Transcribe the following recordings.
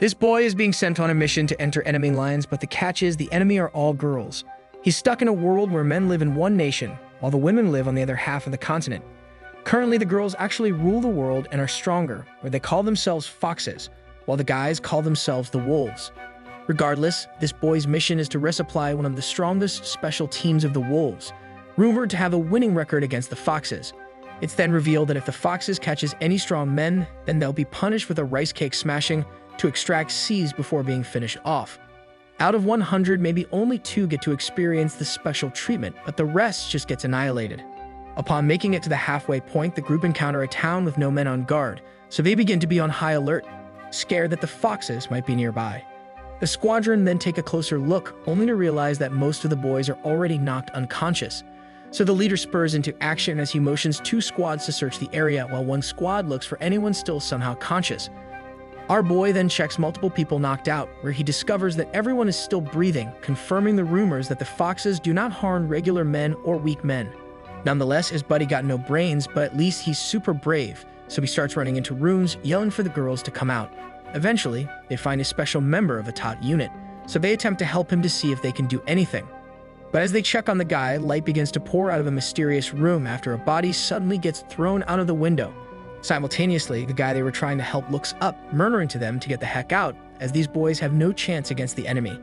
This boy is being sent on a mission to enter enemy lines, but the catch is the enemy are all girls. He's stuck in a world where men live in one nation, while the women live on the other half of the continent. Currently, the girls actually rule the world and are stronger, where they call themselves foxes, while the guys call themselves the wolves. Regardless, this boy's mission is to resupply one of the strongest special teams of the wolves, rumored to have a winning record against the foxes. It's then revealed that if the foxes catches any strong men, then they'll be punished with a rice cake smashing to extract seeds before being finished off. Out of 100, maybe only 2 get to experience the special treatment, but the rest just gets annihilated. Upon making it to the halfway point, the group encounter a town with no men on guard, so they begin to be on high alert, scared that the foxes might be nearby. The squadron then take a closer look, only to realize that most of the boys are already knocked unconscious. So the leader spurs into action as he motions 2 squads to search the area, while 1 squad looks for anyone still somehow conscious. Our boy then checks multiple people knocked out, where he discovers that everyone is still breathing, confirming the rumors that the foxes do not harm regular men or weak men. Nonetheless, his buddy got no brains, but at least he's super brave, so he starts running into rooms, yelling for the girls to come out. Eventually, they find a special member of a tot unit, so they attempt to help him to see if they can do anything. But as they check on the guy, light begins to pour out of a mysterious room after a body suddenly gets thrown out of the window. Simultaneously, the guy they were trying to help looks up, murmuring to them to get the heck out, as these boys have no chance against the enemy.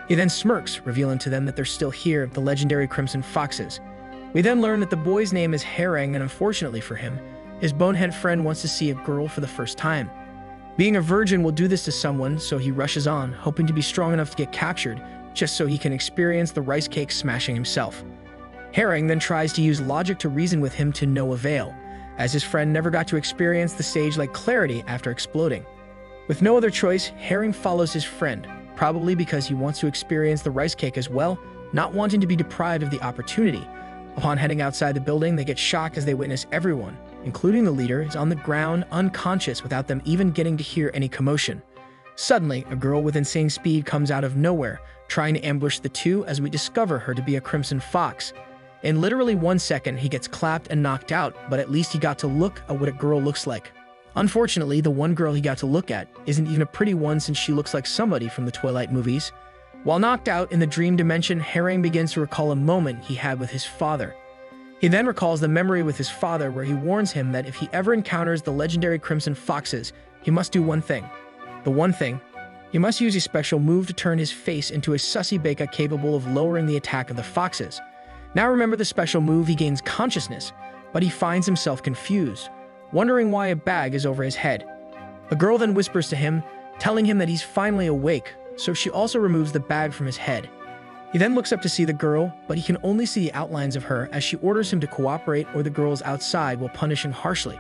He then smirks, revealing to them that they're still here, the legendary Crimson Foxes. We then learn that the boy's name is Herring, and unfortunately for him, his bonehead friend wants to see a girl for the first time. Being a virgin will do this to someone, so he rushes on, hoping to be strong enough to get captured, just so he can experience the rice cake smashing himself. Herring then tries to use logic to reason with him to no avail, as his friend never got to experience the stage-like clarity after exploding. With no other choice, Herring follows his friend, probably because he wants to experience the rice cake as well, not wanting to be deprived of the opportunity. Upon heading outside the building, they get shocked as they witness everyone, including the leader, is on the ground unconscious without them even getting to hear any commotion. Suddenly, a girl with insane speed comes out of nowhere, trying to ambush the two as we discover her to be a Crimson Fox. In literally 1 second, he gets clapped and knocked out, but at least he got to look at what a girl looks like. Unfortunately, the one girl he got to look at isn't even a pretty one, since she looks like somebody from the Twilight movies. While knocked out in the dream dimension, Herring begins to recall a moment he had with his father. He then recalls the memory with his father where he warns him that if he ever encounters the legendary Crimson Foxes, he must do one thing. The one thing, he must use a special move to turn his face into a sussy baka capable of lowering the attack of the foxes. Now remember the special move, he gains consciousness, but he finds himself confused, wondering why a bag is over his head. A girl then whispers to him, telling him that he's finally awake, so she also removes the bag from his head. He then looks up to see the girl, but he can only see the outlines of her as she orders him to cooperate or the girl's outside while punishing harshly.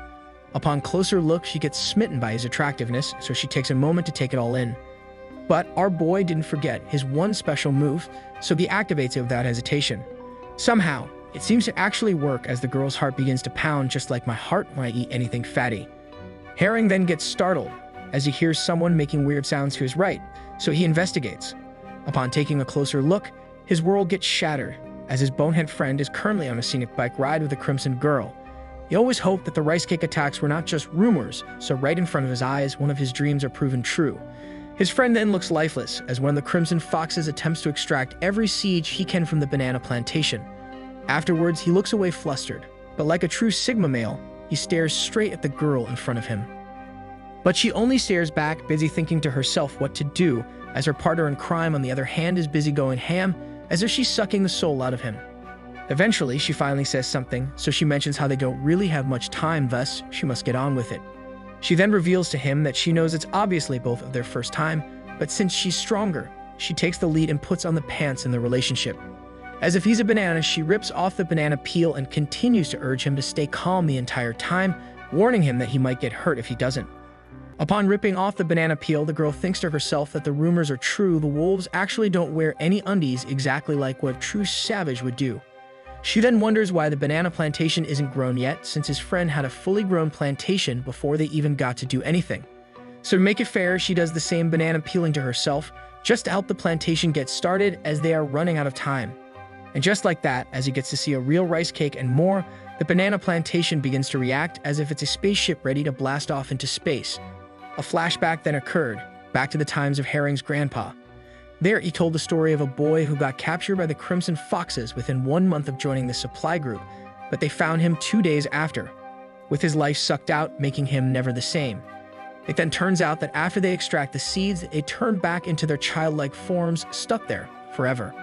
Upon closer look, she gets smitten by his attractiveness, so she takes a moment to take it all in. But our boy didn't forget his one special move, so he activates it without hesitation. Somehow, it seems to actually work as the girl's heart begins to pound just like my heart when I eat anything fatty. Herring then gets startled as he hears someone making weird sounds to his right, so he investigates. Upon taking a closer look, his world gets shattered as his bonehead friend is currently on a scenic bike ride with a crimson girl. He always hoped that the rice cake attacks were not just rumors, so right in front of his eyes, one of his dreams are proven true. His friend then looks lifeless as one of the Crimson Foxes attempts to extract every seed he can from the banana plantation. Afterwards, he looks away flustered, but like a true Sigma male, he stares straight at the girl in front of him. But she only stares back, busy thinking to herself what to do, as her partner in crime, on the other hand, is busy going ham, as if she's sucking the soul out of him. Eventually, she finally says something, so she mentions how they don't really have much time, thus, she must get on with it. She then reveals to him that she knows it's obviously both of their first time, but since she's stronger, she takes the lead and puts on the pants in the relationship. As if he's a banana, she rips off the banana peel and continues to urge him to stay calm the entire time, warning him that he might get hurt if he doesn't. Upon ripping off the banana peel, the girl thinks to herself that the rumors are true. The wolves actually don't wear any undies, exactly like what a true savage would do. She then wonders why the banana plantation isn't grown yet, since his friend had a fully grown plantation before they even got to do anything. So to make it fair, she does the same banana peeling to herself, just to help the plantation get started as they are running out of time. And just like that, as he gets to see a real rice cake and more, the banana plantation begins to react as if it's a spaceship ready to blast off into space. A flashback then occurred, back to the times of Herring's grandpa. There, he told the story of a boy who got captured by the Crimson Foxes within 1 month of joining the supply group, but they found him 2 days after, with his life sucked out, making him never the same. It then turns out that after they extract the seeds, they turn back into their childlike forms, stuck there forever.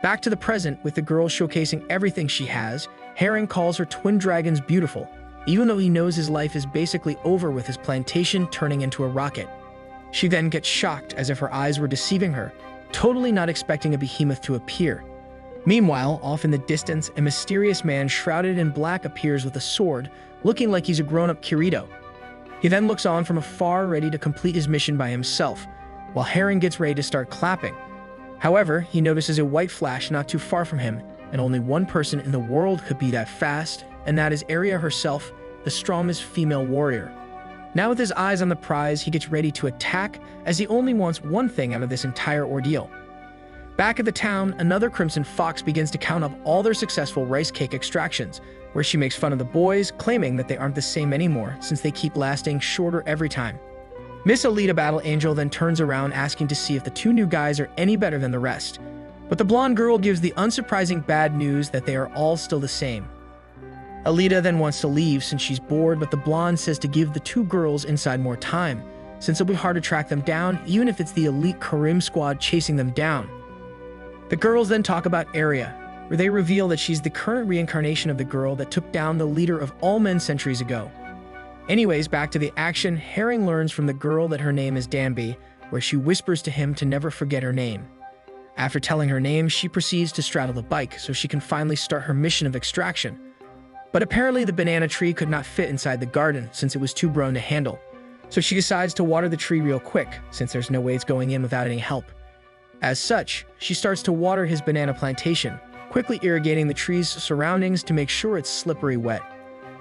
Back to the present, with the girl showcasing everything she has, Herring calls her twin dragons beautiful, even though he knows his life is basically over with his plantation turning into a rocket. She then gets shocked as if her eyes were deceiving her, totally not expecting a behemoth to appear. Meanwhile, off in the distance, a mysterious man shrouded in black appears with a sword, looking like he's a grown-up Kirito. He then looks on from afar, ready to complete his mission by himself, while Herring gets ready to start clapping. However, he notices a white flash not too far from him, and only one person in the world could be that fast, and that is Arya herself, the strongest female warrior. Now with his eyes on the prize, he gets ready to attack, as he only wants one thing out of this entire ordeal. Back at the town, another Crimson Fox begins to count up all their successful rice cake extractions, where she makes fun of the boys, claiming that they aren't the same anymore since they keep lasting shorter every time. Miss Alita Battle Angel then turns around asking to see if the two new guys are any better than the rest, but the blonde girl gives the unsurprising bad news that they are all still the same. Alita then wants to leave since she's bored, but the blonde says to give the two girls inside more time, since it'll be hard to track them down even if it's the elite Karim squad chasing them down. The girls then talk about Arya, where they reveal that she's the current reincarnation of the girl that took down the leader of all men centuries ago. Anyways, back to the action, Herring learns from the girl that her name is Danby, where she whispers to him to never forget her name. After telling her name, she proceeds to straddle the bike so she can finally start her mission of extraction. But apparently the banana tree could not fit inside the garden since it was too grown to handle. So she decides to water the tree real quick, since there's no way it's going in without any help. As such, she starts to water his banana plantation, quickly irrigating the tree's surroundings to make sure it's slippery wet.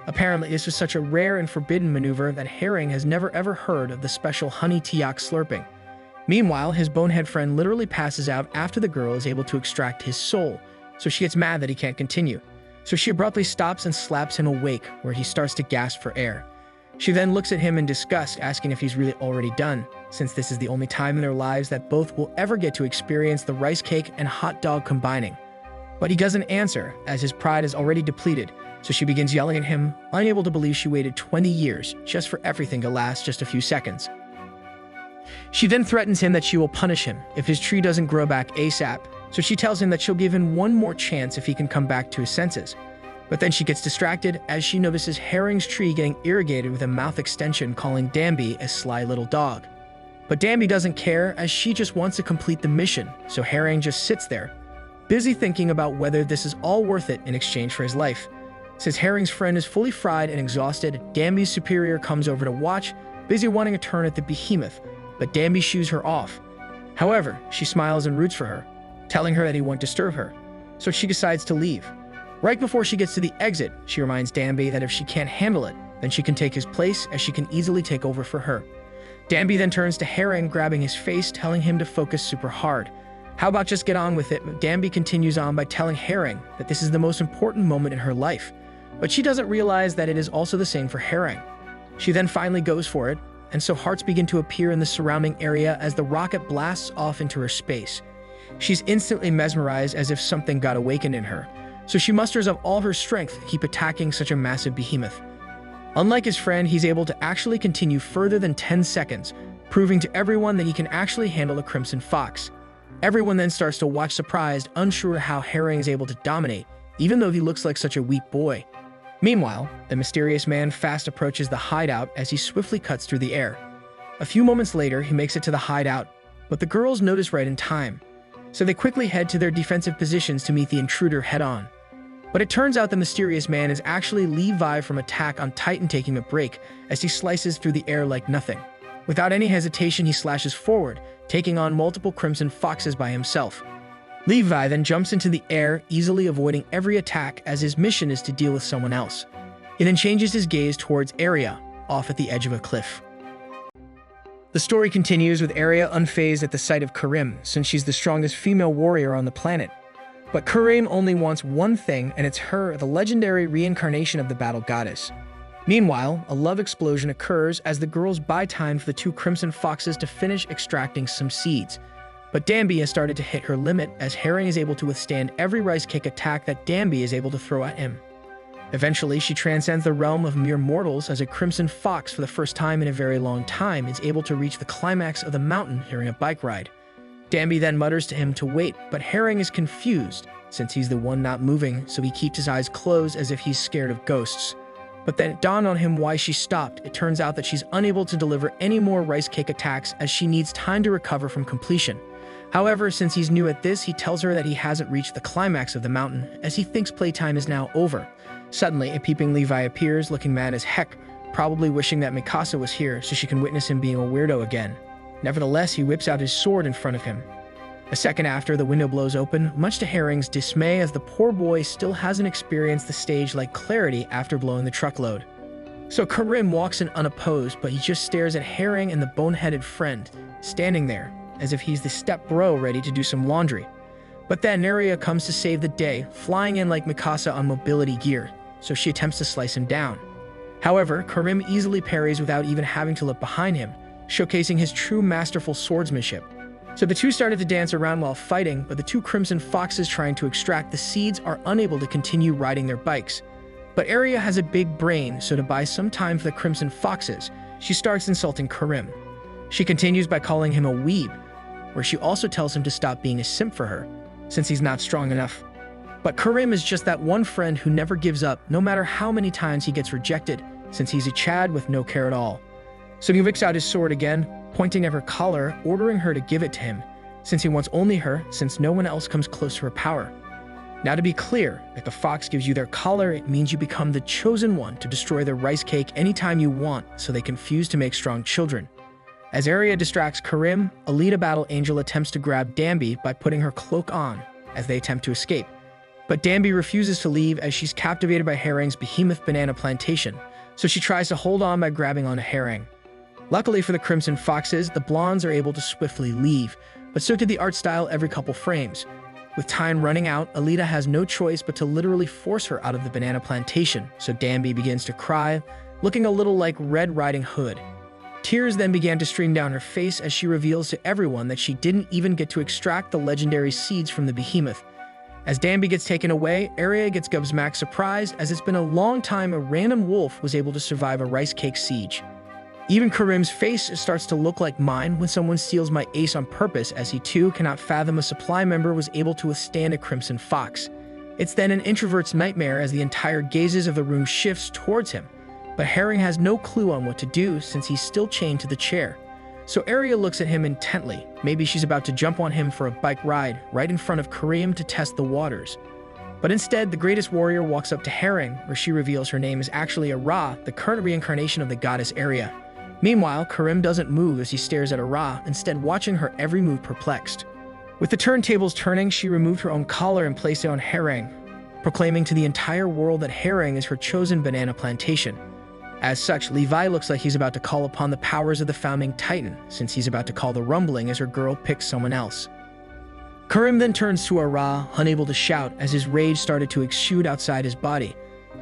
Apparently, this was such a rare and forbidden maneuver that Herring has never ever heard of the special honey tiak slurping. Meanwhile, his bonehead friend literally passes out after the girl is able to extract his soul, so she gets mad that he can't continue. So she abruptly stops and slaps him awake, where he starts to gasp for air. She then looks at him in disgust, asking if he's really already done, since this is the only time in their lives that both will ever get to experience the rice cake and hot dog combining. But he doesn't answer, as his pride is already depleted, so she begins yelling at him, unable to believe she waited 20 years just for everything to last just a few seconds. She then threatens him that she will punish him if his tree doesn't grow back ASAP, so she tells him that she'll give him one more chance if he can come back to his senses. But then she gets distracted as she notices Herring's tree getting irrigated with a mouth extension, calling Danby a sly little dog. But Danby doesn't care, as she just wants to complete the mission, so Herring just sits there, busy thinking about whether this is all worth it in exchange for his life. Since Herring's friend is fully fried and exhausted, Danby's superior comes over to watch, busy wanting a turn at the behemoth, but Danby shoos her off. However, she smiles and roots for her, telling her that he won't disturb her, so she decides to leave. Right before she gets to the exit, she reminds Danby that if she can't handle it, then she can take his place, as she can easily take over for her. Danby then turns to Herring, grabbing his face, telling him to focus super hard. How about just get on with it? But Danby continues on by telling Herring that this is the most important moment in her life, but she doesn't realize that it is also the same for Herring. She then finally goes for it, and so hearts begin to appear in the surrounding area as the rocket blasts off into her space. She's instantly mesmerized, as if something got awakened in her, so she musters up all her strength to keep attacking such a massive behemoth. Unlike his friend, he's able to actually continue further than 10 seconds, proving to everyone that he can actually handle a Crimson Fox. Everyone then starts to watch surprised, unsure how Herring is able to dominate, even though he looks like such a weak boy. Meanwhile, the mysterious man fast approaches the hideout as he swiftly cuts through the air. A few moments later, he makes it to the hideout, but the girls notice right in time, so they quickly head to their defensive positions to meet the intruder head-on. But it turns out the mysterious man is actually Levi from Attack on Titan, taking a break as he slices through the air like nothing. Without any hesitation, he slashes forward, taking on multiple Crimson Foxes by himself. Levi then jumps into the air, easily avoiding every attack, as his mission is to deal with someone else. He then changes his gaze towards Arya, off at the edge of a cliff. The story continues with Arya unfazed at the sight of Karim, since she's the strongest female warrior on the planet. But Karim only wants one thing, and it's her, the legendary reincarnation of the battle goddess. Meanwhile, a love explosion occurs as the girls buy time for the two crimson foxes to finish extracting some seeds. But Danby has started to hit her limit as Herring is able to withstand every rice cake attack that Danby is able to throw at him. Eventually, she transcends the realm of mere mortals as a crimson fox for the first time in a very long time is able to reach the climax of the mountain during a bike ride. Danby then mutters to him to wait, but Herring is confused since he's the one not moving, so he keeps his eyes closed as if he's scared of ghosts. But then it dawned on him why she stopped. It turns out that she's unable to deliver any more rice cake attacks as she needs time to recover from completion. However, since he's new at this, he tells her that he hasn't reached the climax of the mountain as he thinks playtime is now over. Suddenly, a peeping Levi appears, looking mad as heck, probably wishing that Mikasa was here so she can witness him being a weirdo again. Nevertheless, he whips out his sword in front of him. A second after, the window blows open, much to Herring's dismay as the poor boy still hasn't experienced the stage-like clarity after blowing the truckload. So Karim walks in unopposed, but he just stares at Herring and the boneheaded friend, standing there, as if he's the step bro ready to do some laundry. But then Neria comes to save the day, flying in like Mikasa on mobility gear, so she attempts to slice him down. However, Karim easily parries without even having to look behind him, showcasing his true masterful swordsmanship. So the two started to dance around while fighting, but the two crimson foxes trying to extract the seeds are unable to continue riding their bikes. But Arya has a big brain, so to buy some time for the crimson foxes, she starts insulting Karim. She continues by calling him a weeb, where she also tells him to stop being a simp for her, since he's not strong enough. But Karim is just that one friend who never gives up, no matter how many times he gets rejected, since he's a Chad with no care at all. So he whips out his sword again, pointing at her collar, ordering her to give it to him, since he wants only her, since no one else comes close to her power. Now to be clear, if the fox gives you their collar, it means you become the chosen one to destroy their rice cake anytime you want, so they confuse to make strong children. As Arya distracts Karim, Alita Battle Angel attempts to grab Danby by putting her cloak on, as they attempt to escape. But Danby refuses to leave as she's captivated by Herring's behemoth banana plantation, so she tries to hold on by grabbing onto Herring. Luckily for the Crimson Foxes, the blondes are able to swiftly leave, but so did the art style every couple frames. With time running out, Alita has no choice but to literally force her out of the banana plantation, so Danby begins to cry, looking a little like Red Riding Hood. Tears then began to stream down her face as she reveals to everyone that she didn't even get to extract the legendary seeds from the behemoth. As Danby gets taken away, Arya gets gobsmacked surprised as it's been a long time a random wolf was able to survive a rice cake siege. Even Karim's face starts to look like mine when someone steals my ace on purpose, as he too cannot fathom a supply member was able to withstand a crimson fox. It's then an introvert's nightmare as the entire gazes of the room shifts towards him, but Herring has no clue on what to do since he's still chained to the chair. So Arya looks at him intently. Maybe she's about to jump on him for a bike ride right in front of Karim to test the waters. But instead, the greatest warrior walks up to Herring, where she reveals her name is actually Ra, the current reincarnation of the goddess Arya. Meanwhile, Karim doesn't move as he stares at Ra, instead watching her every move perplexed. With the turntables turning, she removed her own collar and placed it on Herring, proclaiming to the entire world that Herring is her chosen banana plantation. As such, Levi looks like he's about to call upon the powers of the founding titan, since he's about to call the rumbling as her girl picks someone else. Karim then turns to Ra, unable to shout as his rage started to exude outside his body.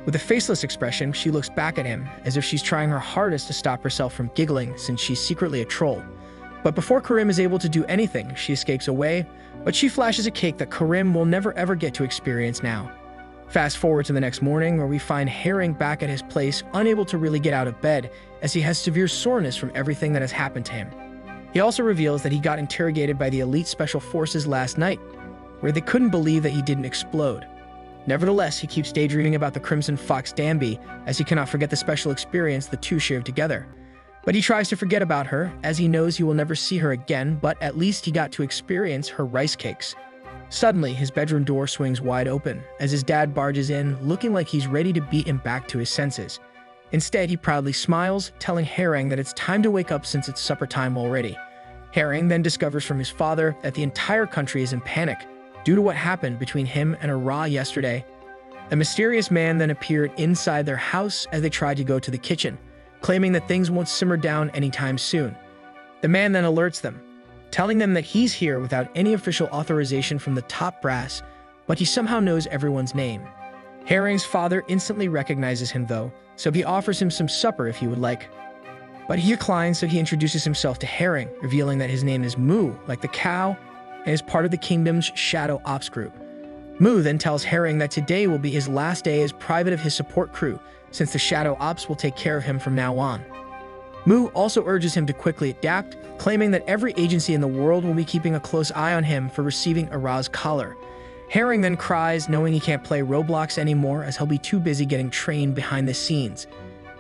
With a faceless expression, she looks back at him, as if she's trying her hardest to stop herself from giggling since she's secretly a troll. But before Karim is able to do anything, she escapes away, but she flashes a cake that Karim will never ever get to experience now. Fast forward to the next morning, where we find Herring back at his place, unable to really get out of bed, as he has severe soreness from everything that has happened to him. He also reveals that he got interrogated by the elite special forces last night, where they couldn't believe that he didn't explode. Nevertheless, he keeps daydreaming about the Crimson Fox Danby, as he cannot forget the special experience the two shared together. But he tries to forget about her, as he knows he will never see her again, but at least he got to experience her rice cakes. Suddenly, his bedroom door swings wide open, as his dad barges in, looking like he's ready to beat him back to his senses. Instead, he proudly smiles, telling Herring that it's time to wake up since it's supper time already. Herring then discovers from his father that the entire country is in panic, due to what happened between him and Ra yesterday. A mysterious man then appeared inside their house as they tried to go to the kitchen, claiming that things won't simmer down anytime soon. The man then alerts them, telling them that he's here without any official authorization from the top brass, but he somehow knows everyone's name. Herring's father instantly recognizes him though, so he offers him some supper if he would like. But he declines, so he introduces himself to Herring, revealing that his name is Mu, like the cow, and is part of the kingdom's Shadow Ops group. Mu then tells Herring that today will be his last day as private of his support crew, since the Shadow Ops will take care of him from now on. Mu also urges him to quickly adapt, claiming that every agency in the world will be keeping a close eye on him for receiving Ara's collar. Herring then cries, knowing he can't play Roblox anymore as he'll be too busy getting trained behind the scenes.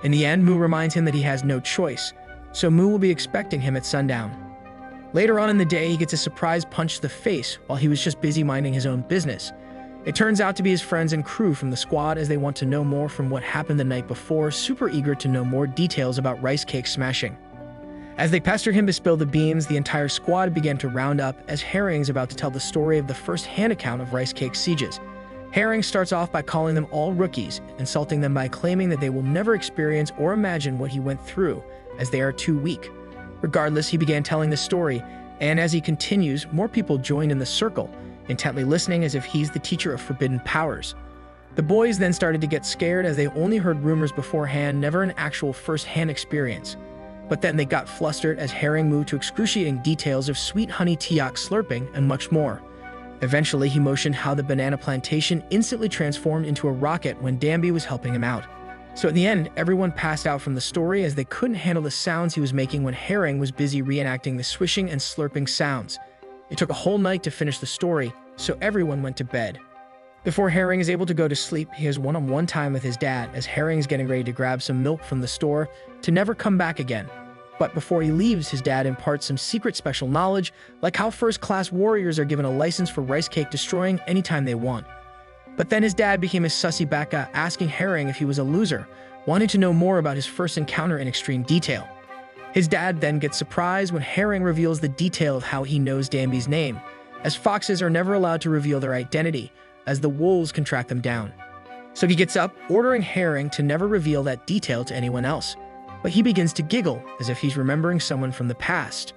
In the end, Mu reminds him that he has no choice, so Mu will be expecting him at sundown. Later on in the day, he gets a surprise punch to the face while he was just busy minding his own business. It turns out to be his friends and crew from the squad, as they want to know more from what happened the night before, super eager to know more details about rice cake smashing. As they pester him to spill the beans, the entire squad began to round up as Herring is about to tell the story of the first-hand account of rice cake sieges. Herring starts off by calling them all rookies, insulting them by claiming that they will never experience or imagine what he went through, as they are too weak. Regardless, he began telling the story, and as he continues, more people joined in the circle, intently listening as if he's the teacher of forbidden powers. The boys then started to get scared as they only heard rumors beforehand, never an actual first-hand experience. But then they got flustered as Herring moved to excruciating details of sweet honey tiak slurping and much more. Eventually, he motioned how the banana plantation instantly transformed into a rocket when Danby was helping him out. So in the end, everyone passed out from the story as they couldn't handle the sounds he was making when Herring was busy reenacting the swishing and slurping sounds. It took a whole night to finish the story, so everyone went to bed. Before Herring is able to go to sleep, he has one-on-one time with his dad as Herring is getting ready to grab some milk from the store to never come back again. But before he leaves, his dad imparts some secret special knowledge, like how first-class warriors are given a license for rice cake destroying anytime they want. But then his dad became a sussy baka, asking Herring if he was a loser, wanting to know more about his first encounter in extreme detail. His dad then gets surprised when Herring reveals the detail of how he knows Danby's name, as foxes are never allowed to reveal their identity, as the wolves can track them down. So he gets up, ordering Herring to never reveal that detail to anyone else. But he begins to giggle, as if he's remembering someone from the past.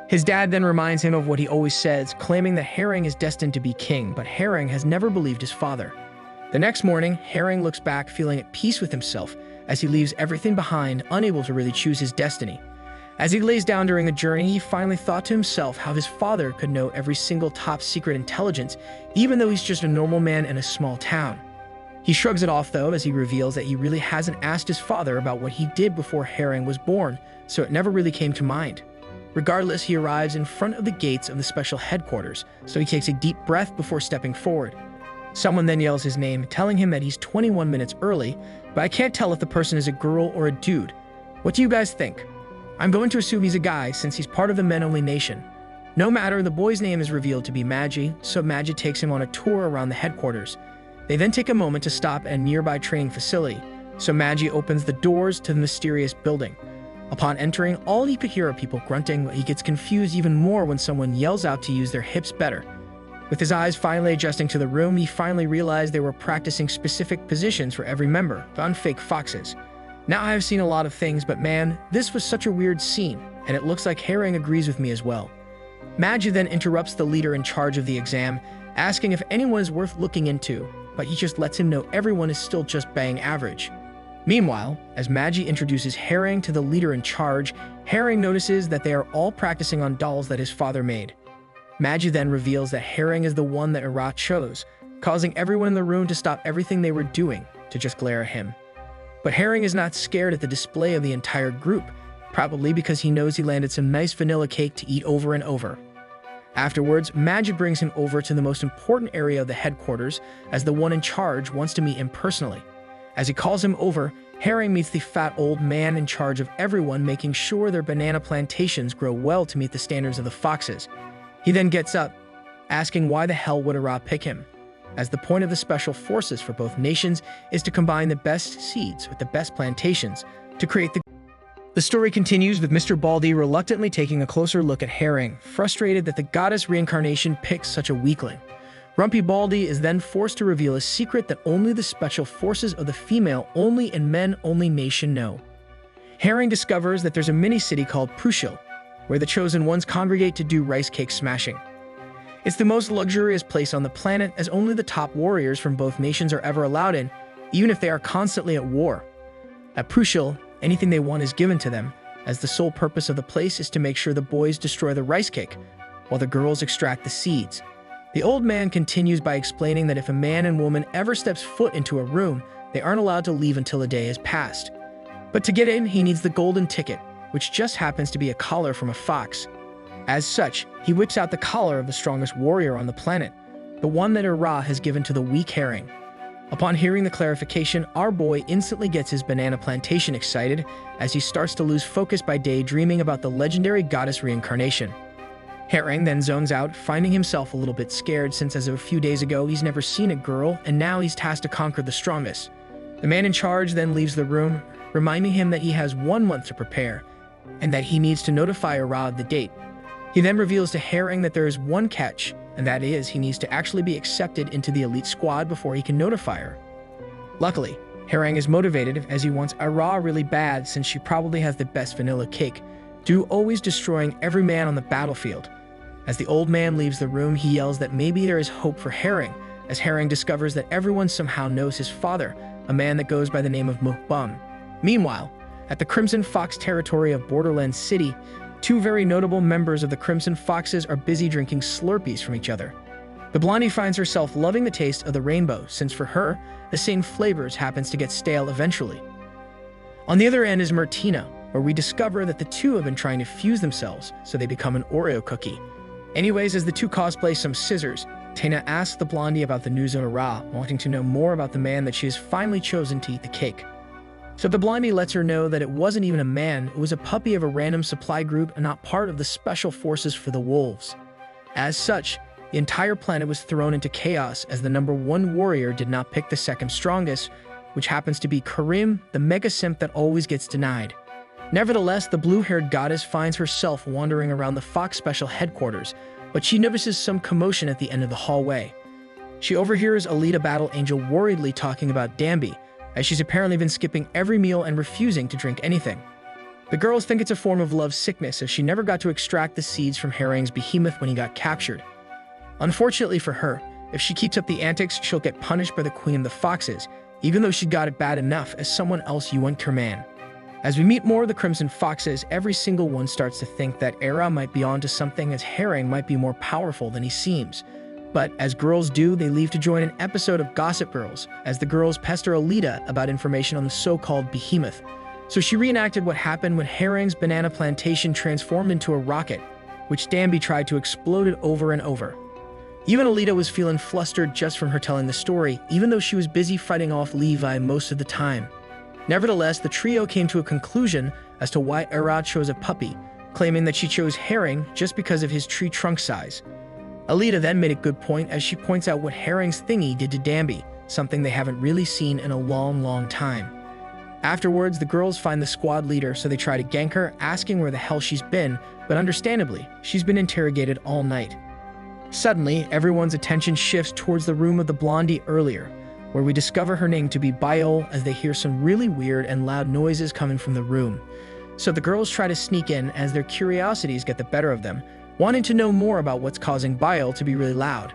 His dad then reminds him of what he always says, claiming that Herring is destined to be king, but Herring has never believed his father. The next morning, Herring looks back feeling at peace with himself, as he leaves everything behind, unable to really choose his destiny. As he lays down during the journey, he finally thought to himself how his father could know every single top-secret intelligence, even though he's just a normal man in a small town. He shrugs it off, though, as he reveals that he really hasn't asked his father about what he did before Herring was born, so it never really came to mind. Regardless, he arrives in front of the gates of the special headquarters, so he takes a deep breath before stepping forward. Someone then yells his name, telling him that he's 21 minutes early, but I can't tell if the person is a girl or a dude. What do you guys think? I'm going to assume he's a guy, since he's part of the men-only nation. No matter, the boy's name is revealed to be Magi, so Magi takes him on a tour around the headquarters. They then take a moment to stop at a nearby training facility, so Magi opens the doors to the mysterious building. Upon entering, all he could hear are people grunting, but he gets confused even more when someone yells out to use their hips better. With his eyes finally adjusting to the room, he finally realized they were practicing specific positions for every member, on fake foxes. Now I have seen a lot of things, but man, this was such a weird scene, and it looks like Herring agrees with me as well. Magi then interrupts the leader in charge of the exam, asking if anyone is worth looking into, but he just lets him know everyone is still just bang average. Meanwhile, as Magi introduces Herring to the leader in charge, Herring notices that they are all practicing on dolls that his father made. Magi then reveals that Herring is the one that Ara chose, causing everyone in the room to stop everything they were doing to just glare at him. But Herring is not scared at the display of the entire group, probably because he knows he landed some nice vanilla cake to eat over and over. Afterwards, Magi brings him over to the most important area of the headquarters, as the one in charge wants to meet him personally. As he calls him over, Herring meets the fat old man in charge of everyone, making sure their banana plantations grow well to meet the standards of the foxes. He then gets up, asking why the hell would Ara pick him, as the point of the special forces for both nations is to combine the best seeds with the best plantations to create the... The story continues with Mr. Baldy reluctantly taking a closer look at Herring, frustrated that the goddess reincarnation picks such a weakling. Rumpy Baldy is then forced to reveal a secret that only the special forces of the female-only and men-only nation know. Herring discovers that there's a mini-city called Prushil, where the chosen ones congregate to do rice cake smashing. It's the most luxurious place on the planet, as only the top warriors from both nations are ever allowed in, even if they are constantly at war. At Prushil, anything they want is given to them, as the sole purpose of the place is to make sure the boys destroy the rice cake, while the girls extract the seeds. The old man continues by explaining that if a man and woman ever steps foot into a room, they aren't allowed to leave until a day has passed. But to get in, he needs the golden ticket, which just happens to be a collar from a fox. As such, he whips out the collar of the strongest warrior on the planet, the one that Ra has given to the weak herring. Upon hearing the clarification, our boy instantly gets his banana plantation excited as he starts to lose focus by daydreaming about the legendary goddess reincarnation. Herring then zones out, finding himself a little bit scared since as of a few days ago he's never seen a girl and now he's tasked to conquer the strongest. The man in charge then leaves the room, reminding him that he has 1 month to prepare and that he needs to notify Ra of the date. He then reveals to Herring that there is one catch, and that is he needs to actually be accepted into the elite squad before he can notify her. Luckily, Herring is motivated as he wants Ra really bad since she probably has the best vanilla cake, due to always destroying every man on the battlefield. As the old man leaves the room, he yells that maybe there is hope for Herring, as Herring discovers that everyone somehow knows his father, a man that goes by the name of Mukbum. Meanwhile, at the Crimson Fox territory of Borderlands City, 2 very notable members of the Crimson Foxes are busy drinking Slurpees from each other. The blondie finds herself loving the taste of the rainbow, since for her, the same flavors happens to get stale eventually. On the other end is Martina, where we discover that the two have been trying to fuse themselves, so they become an Oreo cookie. Anyways, as the two cosplay some scissors, Tena asks the blondie about the news on Ra, wanting to know more about the man that she has finally chosen to eat the cake. So the blondie lets her know that it wasn't even a man, it was a puppy of a random supply group and not part of the special forces for the wolves. As such, the entire planet was thrown into chaos as the #1 warrior did not pick the second strongest, which happens to be Karim, the mega simp that always gets denied. Nevertheless, the blue-haired goddess finds herself wandering around the Fox Special headquarters, but she notices some commotion at the end of the hallway. She overhears Alita Battle Angel worriedly talking about Danby, as she's apparently been skipping every meal and refusing to drink anything. The girls think it's a form of love sickness as she never got to extract the seeds from Herring's behemoth when he got captured. Unfortunately for her, if she keeps up the antics, she'll get punished by the Queen of the Foxes, even though she got it bad enough as someone else Yuan Kerman. As we meet more of the Crimson Foxes, every single one starts to think that Era might be onto something as Herring might be more powerful than he seems. But as girls do, they leave to join an episode of Gossip Girls, as the girls pester Alita about information on the so-called behemoth. So she reenacted what happened when Herring's banana plantation transformed into a rocket, which Danby tried to explode it over and over. Even Alita was feeling flustered just from her telling the story, even though she was busy fighting off Levi most of the time. Nevertheless, the trio came to a conclusion as to why Era chose a puppy, claiming that she chose Herring just because of his tree trunk size. Alita then made a good point as she points out what Herring's thingy did to Danby, something they haven't really seen in a long time. Afterwards, the girls find the squad leader, so they try to gank her, asking where the hell she's been, but understandably, she's been interrogated all night. Suddenly, everyone's attention shifts towards the room of the blondie earlier, where we discover her name to be Biol as they hear some really weird and loud noises coming from the room. So the girls try to sneak in as their curiosities get the better of them, wanting to know more about what's causing Biol to be really loud.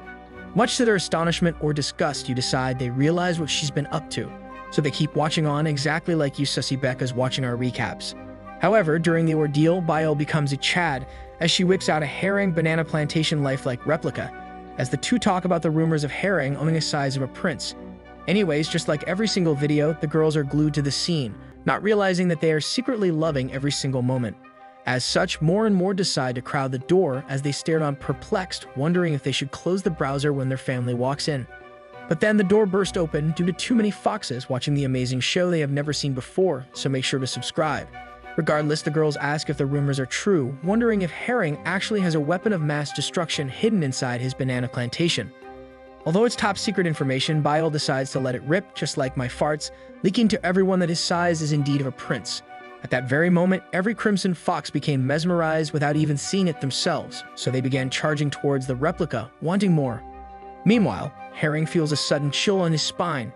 Much to their astonishment or disgust, you decide they realize what she's been up to, so they keep watching on exactly like you sussy Becca's watching our recaps. However, during the ordeal, Biol becomes a Chad as she whips out a Herring banana plantation lifelike replica, as the two talk about the rumors of Herring owning the size of a prince. Anyways, just like every single video, the girls are glued to the scene, not realizing that they are secretly loving every single moment. As such, more and more decide to crowd the door as they stared on perplexed, wondering if they should close the browser when their family walks in. But then the door burst open due to too many foxes watching the amazing show they have never seen before, so make sure to subscribe. Regardless, the girls ask if the rumors are true, wondering if Herring actually has a weapon of mass destruction hidden inside his banana plantation. Although it's top secret information, Biol decides to let it rip, just like my farts, leaking to everyone that his size is indeed of a prince. At that very moment, every Crimson Fox became mesmerized without even seeing it themselves, so they began charging towards the replica, wanting more. Meanwhile, Herring feels a sudden chill on his spine,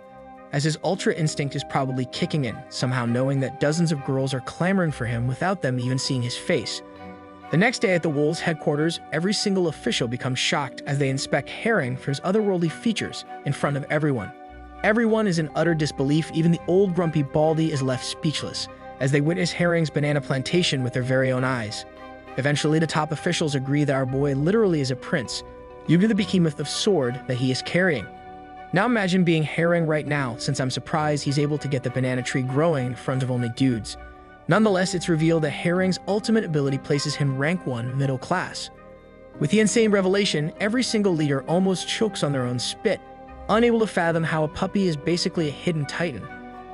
as his ultra instinct is probably kicking in, somehow knowing that dozens of girls are clamoring for him without them even seeing his face. The next day at the Wolves' headquarters, every single official becomes shocked as they inspect Herring for his otherworldly features in front of everyone. Everyone is in utter disbelief, even the old grumpy Baldy is left speechless, as they witness Herring's banana plantation with their very own eyes. Eventually, the top officials agree that our boy literally is a prince, due to the behemoth of sword that he is carrying. Now imagine being Herring right now, since I'm surprised he's able to get the banana tree growing in front of only dudes. Nonetheless, it's revealed that Herring's ultimate ability places him rank 1 middle class. With the insane revelation, every single leader almost chokes on their own spit, unable to fathom how a puppy is basically a hidden titan.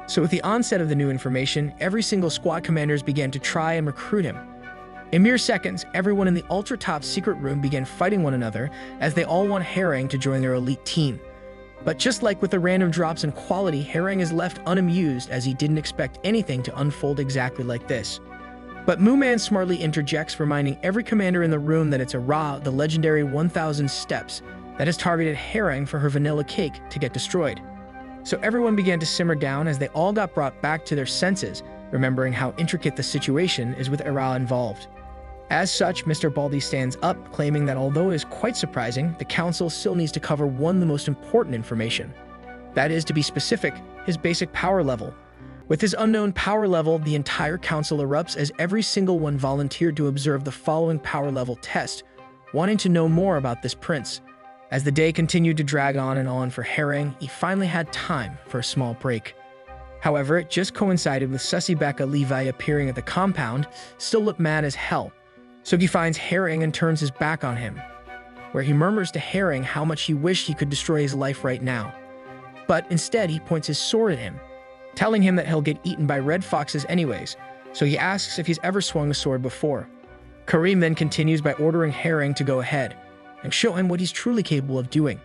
So with the onset of the new information, every single squad commanders began to try and recruit him. In mere seconds, everyone in the ultra-top secret room began fighting one another as they all want Herring to join their elite team. But just like with the random drops in quality, Herring is left unamused as he didn't expect anything to unfold exactly like this. But Moo Man smartly interjects, reminding every commander in the room that it's Ra, the legendary 1,000 steps, that has targeted Herring for her vanilla cake to get destroyed. So everyone began to simmer down as they all got brought back to their senses, remembering how intricate the situation is with Ra involved. As such, Mr. Baldy stands up, claiming that although it is quite surprising, the council still needs to cover one of the most important information. That is, to be specific, his basic power level. With his unknown power level, the entire council erupts as every single one volunteered to observe the following power level test, wanting to know more about this prince. As the day continued to drag on and on for Herring, he finally had time for a small break. However, it just coincided with Sussy Becca Levi appearing at the compound, still looked mad as hell. So he finds Herring and turns his back on him, where he murmurs to Herring how much he wished he could destroy his life right now. But instead, he points his sword at him, telling him that he'll get eaten by red foxes anyways, so he asks if he's ever swung a sword before. Kareem then continues by ordering Herring to go ahead and show him what he's truly capable of doing.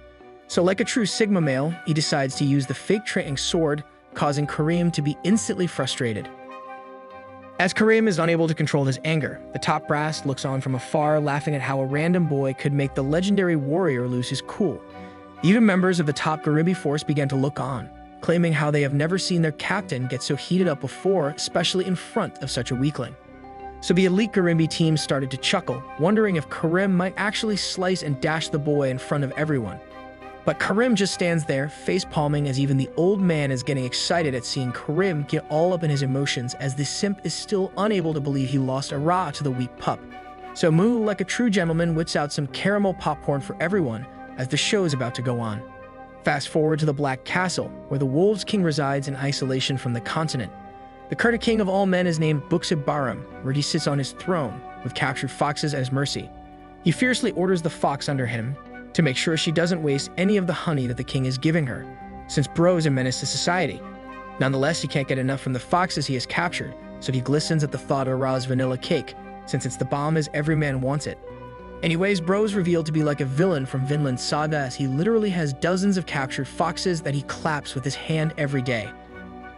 So like a true Sigma male, he decides to use the fake training sword, causing Kareem to be instantly frustrated. As Kareem is unable to control his anger, the top brass looks on from afar, laughing at how a random boy could make the legendary warrior lose his cool. Even members of the top Garimbi force began to look on, claiming how they have never seen their captain get so heated up before, especially in front of such a weakling. So the elite Garimbi team started to chuckle, wondering if Karim might actually slice and dash the boy in front of everyone. But Karim just stands there, face-palming, as even the old man is getting excited at seeing Karim get all up in his emotions, as the simp is still unable to believe he lost a Ra to the weak pup. So Moo, like a true gentleman, whips out some caramel popcorn for everyone as the show is about to go on. Fast forward to the Black Castle, where the Wolves King resides in isolation from the continent. The Kurta King of all men is named Buxibarum, where he sits on his throne, with captured foxes as mercy. He fiercely orders the fox under him to make sure she doesn't waste any of the honey that the king is giving her, since Bro is a menace to society. Nonetheless, he can't get enough from the foxes he has captured, so he glistens at the thought of Ra's vanilla cake, since it's the bomb as every man wants it. Anyways, Bro is revealed to be like a villain from Vinland Saga, as he literally has dozens of captured foxes that he claps with his hand every day.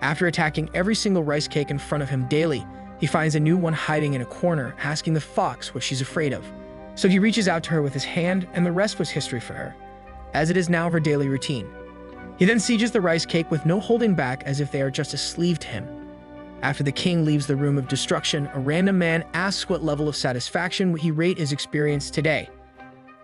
After attacking every single rice cake in front of him daily, he finds a new one hiding in a corner, asking the fox what she's afraid of. So he reaches out to her with his hand, and the rest was history for her, as it is now her daily routine. He then sieges the rice cake with no holding back, as if they are just a sleeve to him. After the king leaves the room of destruction, a random man asks what level of satisfaction he rate his experience today.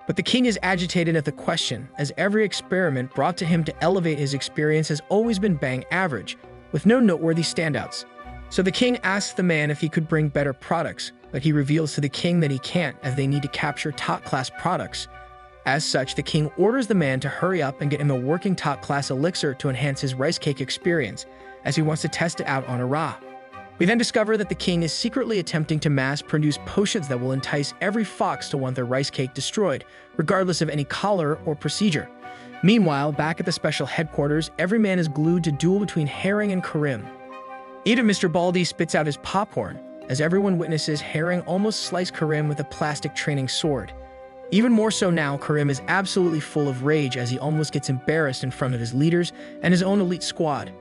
But the king is agitated at the question, as every experiment brought to him to elevate his experience has always been bang average, with no noteworthy standouts. So the king asks the man if he could bring better products, but he reveals to the king that he can't, as they need to capture top-class products. As such, the king orders the man to hurry up and get him a working top-class elixir to enhance his rice cake experience, as he wants to test it out on a Ra. We then discover that the king is secretly attempting to mass-produce potions that will entice every fox to want their rice cake destroyed, regardless of any color or procedure. Meanwhile, back at the special headquarters, every man is glued to duel between Herring and Karim. Even Mr. Baldy spits out his popcorn, as everyone witnesses Herring almost slice Karim with a plastic training sword. Even more so now, Karim is absolutely full of rage as he almost gets embarrassed in front of his leaders and his own elite squad.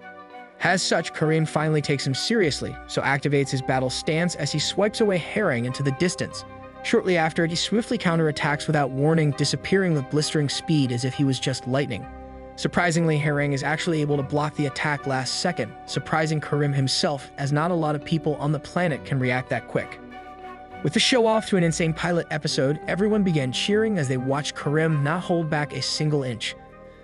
As such, Karim finally takes him seriously, so activates his battle stance as he swipes away Herring into the distance. Shortly after, he swiftly counterattacks without warning, disappearing with blistering speed as if he was just lightning. Surprisingly, Herring is actually able to block the attack last second, surprising Karim himself, as not a lot of people on the planet can react that quick. With the show off to an insane pilot episode, everyone began cheering as they watched Karim not hold back a single inch.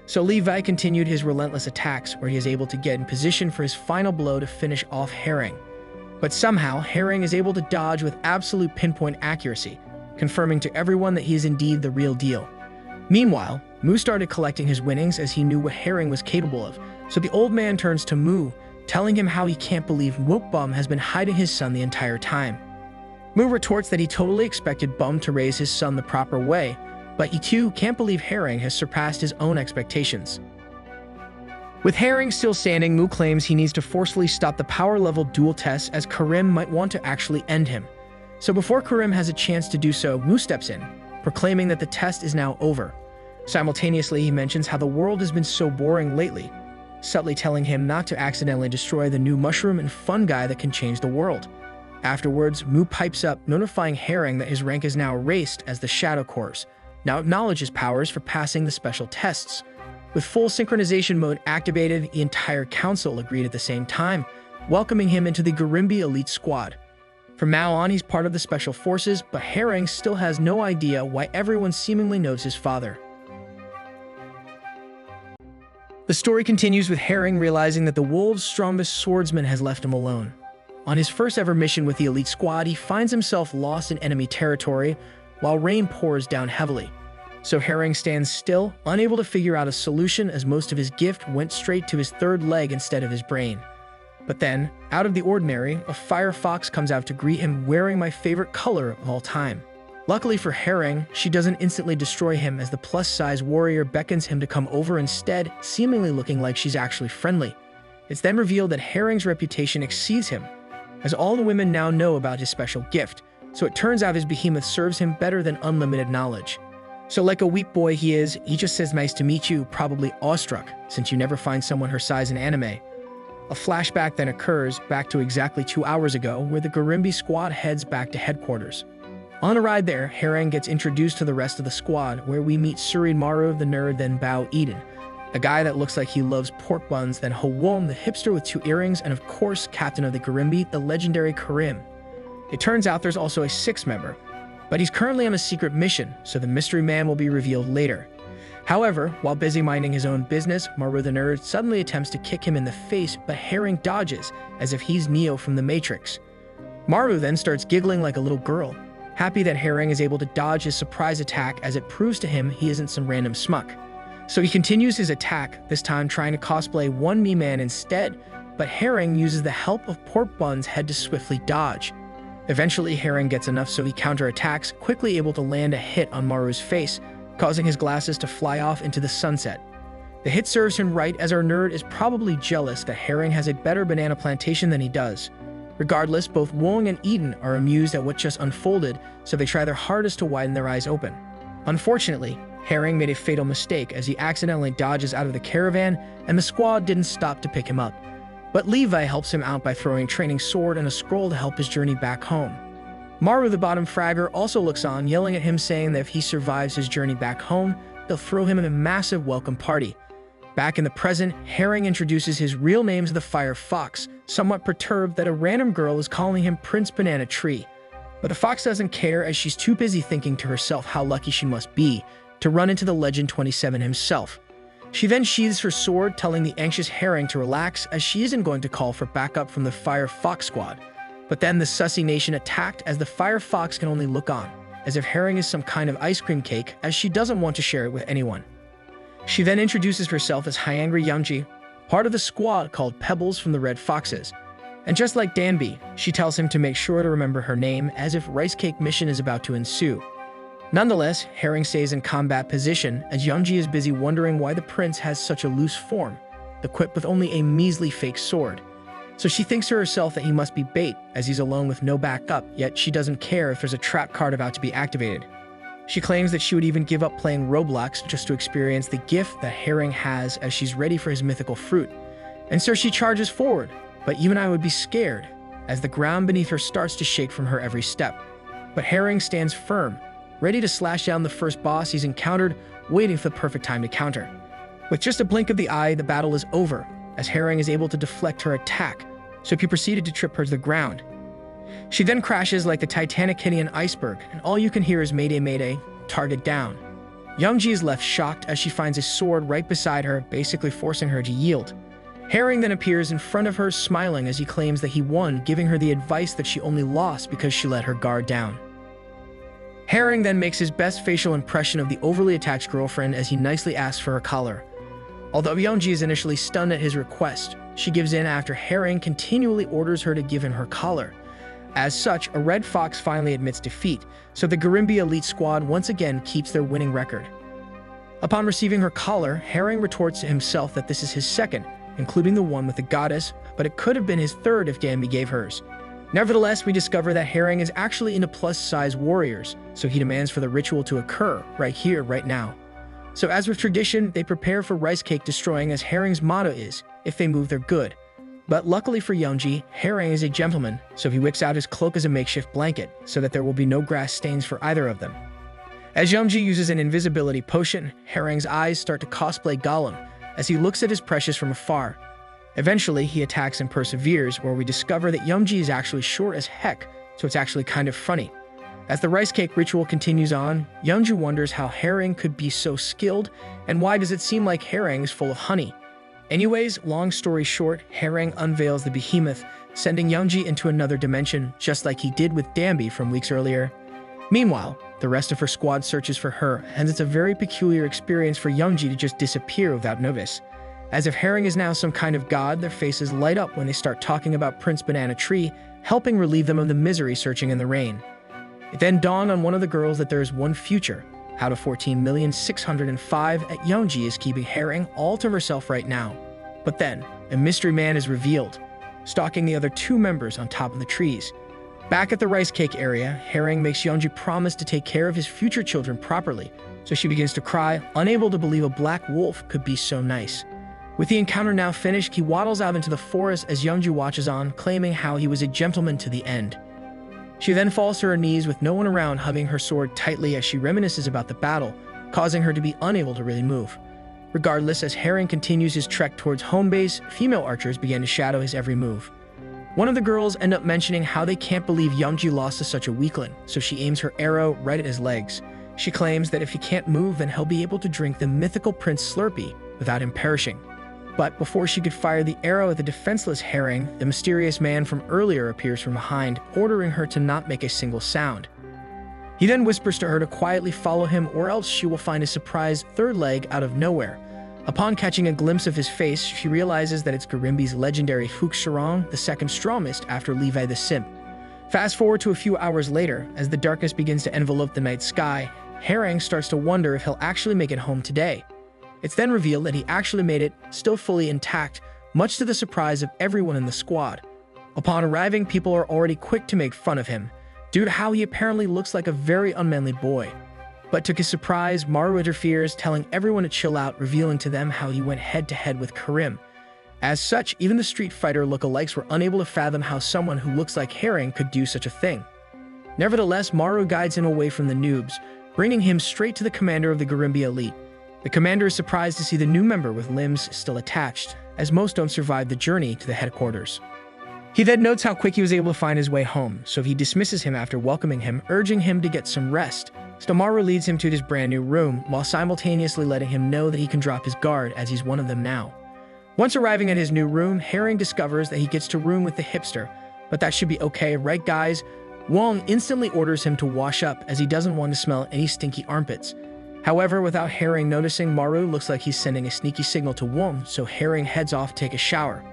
So Levi continued his relentless attacks, where he is able to get in position for his final blow to finish off Herring. But somehow, Herring is able to dodge with absolute pinpoint accuracy, confirming to everyone that he is indeed the real deal. Meanwhile, Mu started collecting his winnings as he knew what Herring was capable of, so the old man turns to Mu, telling him how he can't believe Bum has been hiding his son the entire time. Mu retorts that he totally expected Bum to raise his son the proper way, but he too can't believe Herring has surpassed his own expectations. With Herring still standing, Mu claims he needs to forcefully stop the power level duel test as Karim might want to actually end him. So before Karim has a chance to do so, Mu steps in, proclaiming that the test is now over. Simultaneously, he mentions how the world has been so boring lately, subtly telling him not to accidentally destroy the new mushroom and fun guy that can change the world. Afterwards, Mu pipes up, notifying Herring that his rank is now erased as the Shadow Corps now acknowledges powers for passing the special tests. With full synchronization mode activated, the entire council agreed at the same time, welcoming him into the Garimbi elite squad. From now on, he's part of the special forces, but Herring still has no idea why everyone seemingly knows his father. The story continues with Herring realizing that the wolves' strongest swordsman has left him alone. On his first ever mission with the elite squad, he finds himself lost in enemy territory while rain pours down heavily. So Herring stands still, unable to figure out a solution as most of his gift went straight to his third leg instead of his brain. But then, out of the ordinary, a fire fox comes out to greet him wearing my favorite color of all time. Luckily for Herring, she doesn't instantly destroy him as the plus-size warrior beckons him to come over instead, seemingly looking like she's actually friendly. It's then revealed that Herring's reputation exceeds him, as all the women now know about his special gift, so it turns out his behemoth serves him better than unlimited knowledge. So like a weak boy he is, he just says nice to meet you, probably awestruck, since you never find someone her size in anime. A flashback then occurs back to exactly 2 hours ago, where the Garimbi squad heads back to headquarters. On a ride there, Herring gets introduced to the rest of the squad, where we meet Surin Maru the nerd, then Bao Eden, a guy that looks like he loves pork buns, then Howom the hipster with 2 earrings, and of course, captain of the Garimbi, the legendary Karim. It turns out there's also a 6th member, but he's currently on a secret mission, so the mystery man will be revealed later. However, while busy minding his own business, Maru the nerd suddenly attempts to kick him in the face, but Herring dodges, as if he's Neo from the Matrix. Maru then starts giggling like a little girl, happy that Herring is able to dodge his surprise attack as it proves to him he isn't some random smuck. So he continues his attack, this time trying to cosplay one Me-Man instead, but Herring uses the help of Pork Bun's head to swiftly dodge. Eventually, Herring gets enough so he counterattacks, quickly able to land a hit on Maru's face, causing his glasses to fly off into the sunset. The hit serves him right, as our nerd is probably jealous that Herring has a better banana plantation than he does. Regardless, both Wong and Eden are amused at what just unfolded, so they try their hardest to widen their eyes open. Unfortunately, Herring made a fatal mistake as he accidentally dodges out of the caravan, and the squad didn't stop to pick him up. But Levi helps him out by throwing a training sword and a scroll to help his journey back home. Maru the bottom fragger also looks on, yelling at him saying that if he survives his journey back home, they'll throw him in a massive welcome party. Back in the present, Herring introduces his real name to the Fire Fox, somewhat perturbed that a random girl is calling him Prince Banana Tree. But the fox doesn't care, as she's too busy thinking to herself how lucky she must be to run into the Legend 27 himself. She then sheathes her sword, telling the anxious Herring to relax, as she isn't going to call for backup from the Fire Fox squad. But then the Sussy Nation attacked, as the Fire Fox can only look on, as if Herring is some kind of ice cream cake, as she doesn't want to share it with anyone. She then introduces herself as Hyangry Yangji, part of the squad called Pebbles from the Red Foxes. And just like Danby, she tells him to make sure to remember her name, as if Rice Cake mission is about to ensue. Nonetheless, Herring stays in combat position, as Yangji is busy wondering why the prince has such a loose form, equipped with only a measly fake sword. So she thinks to herself that he must be bait, as he's alone with no backup, yet she doesn't care if there's a trap card about to be activated. She claims that she would even give up playing Roblox just to experience the gift that Herring has, as she's ready for his mythical fruit. And so she charges forward, but even I would be scared, as the ground beneath her starts to shake from her every step. But Herring stands firm, ready to slash down the first boss he's encountered, waiting for the perfect time to counter. With just a blink of the eye, the battle is over, as Herring is able to deflect her attack, so he proceeded to trip her to the ground. She then crashes like the Titanic hitting an iceberg, and all you can hear is "Mayday, Mayday, target down." Youngji is left shocked as she finds a sword right beside her, basically forcing her to yield. Herring then appears in front of her, smiling as he claims that he won, giving her the advice that she only lost because she let her guard down. Herring then makes his best facial impression of the overly attached girlfriend as he nicely asks for her collar. Although Youngji is initially stunned at his request, she gives in after Herring continually orders her to give him her collar. As such, a red fox finally admits defeat, so the Garimbi elite squad once again keeps their winning record. Upon receiving her collar, Herring retorts to himself that this is his second, including the one with the goddess, but it could have been his third if Danby gave hers. Nevertheless, we discover that Herring is actually into plus-size warriors, so he demands for the ritual to occur right here, right now. So as with tradition, they prepare for rice cake destroying, as Herring's motto is, if they move, they're good. But luckily for Youngji, Herring is a gentleman, so he whips out his cloak as a makeshift blanket, so that there will be no grass stains for either of them. As Youngji uses an invisibility potion, Herring's eyes start to cosplay Gollum, as he looks at his precious from afar. Eventually, he attacks and perseveres, where we discover that Youngji is actually short as heck, so it's actually kind of funny. As the rice cake ritual continues on, Youngji wonders how Herring could be so skilled, and why does it seem like Herring is full of honey. Anyways, long story short, Herring unveils the behemoth, sending Youngji into another dimension, just like he did with Danby from weeks earlier. Meanwhile, the rest of her squad searches for her, and it's a very peculiar experience for Youngji to just disappear without notice. As if Herring is now some kind of god, their faces light up when they start talking about Prince Banana Tree, helping relieve them of the misery searching in the rain. It then dawned on one of the girls that there is one future. Out of 14,605 at Youngji is keeping Herring all to herself right now. But then, a mystery man is revealed, stalking the other two members on top of the trees. Back at the rice cake area, Herring makes Youngji promise to take care of his future children properly, so she begins to cry, unable to believe a black wolf could be so nice. With the encounter now finished, he waddles out into the forest as Youngji watches on, claiming how he was a gentleman to the end. She then falls to her knees with no one around, hugging her sword tightly as she reminisces about the battle, causing her to be unable to really move. Regardless, as Herring continues his trek towards home base, female archers begin to shadow his every move. One of the girls end up mentioning how they can't believe Youngji lost to such a weakling, so she aims her arrow right at his legs. She claims that if he can't move, then he'll be able to drink the mythical Prince Slurpee without him perishing. But before she could fire the arrow at the defenseless Herring, the mysterious man from earlier appears from behind, ordering her to not make a single sound. He then whispers to her to quietly follow him, or else she will find a surprise third leg out of nowhere. Upon catching a glimpse of his face, she realizes that it's Garimbi's legendary Fook Sharong, the second strongest after Levi the Simp. Fast forward to a few hours later, as the darkness begins to envelope the night sky, Herring starts to wonder if he'll actually make it home today. It's then revealed that he actually made it, still fully intact, much to the surprise of everyone in the squad. Upon arriving, people are already quick to make fun of him, due to how he apparently looks like a very unmanly boy. But to his surprise, Maru interferes, telling everyone to chill out, revealing to them how he went head-to-head with Karim. As such, even the Street Fighter lookalikes were unable to fathom how someone who looks like Herring could do such a thing. Nevertheless, Maru guides him away from the noobs, bringing him straight to the commander of the Garimbi elite. The commander is surprised to see the new member with limbs still attached, as most don't survive the journey to the headquarters. He then notes how quick he was able to find his way home, so he dismisses him after welcoming him, urging him to get some rest. Maru leads him to his brand new room, while simultaneously letting him know that he can drop his guard as he's one of them now. Once arriving at his new room, Herring discovers that he gets to room with the hipster, but that should be okay, right guys? Wong instantly orders him to wash up as he doesn't want to smell any stinky armpits. However, without Herring noticing, Maru looks like he's sending a sneaky signal to Wong, so Herring heads off to take a shower.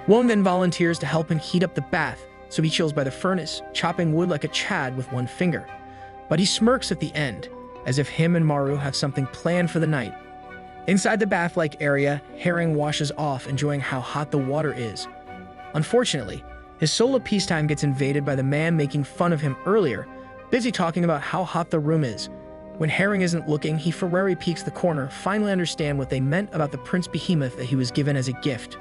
Wong then volunteers to help him heat up the bath, so he chills by the furnace, chopping wood like a Chad with one finger. But he smirks at the end, as if him and Maru have something planned for the night. Inside the bath-like area, Herring washes off, enjoying how hot the water is. Unfortunately, his solo peacetime gets invaded by the man making fun of him earlier, busy talking about how hot the room is. When Herring isn't looking, he Ferrari peeks the corner, finally understand what they meant about the Prince Behemoth that he was given as a gift.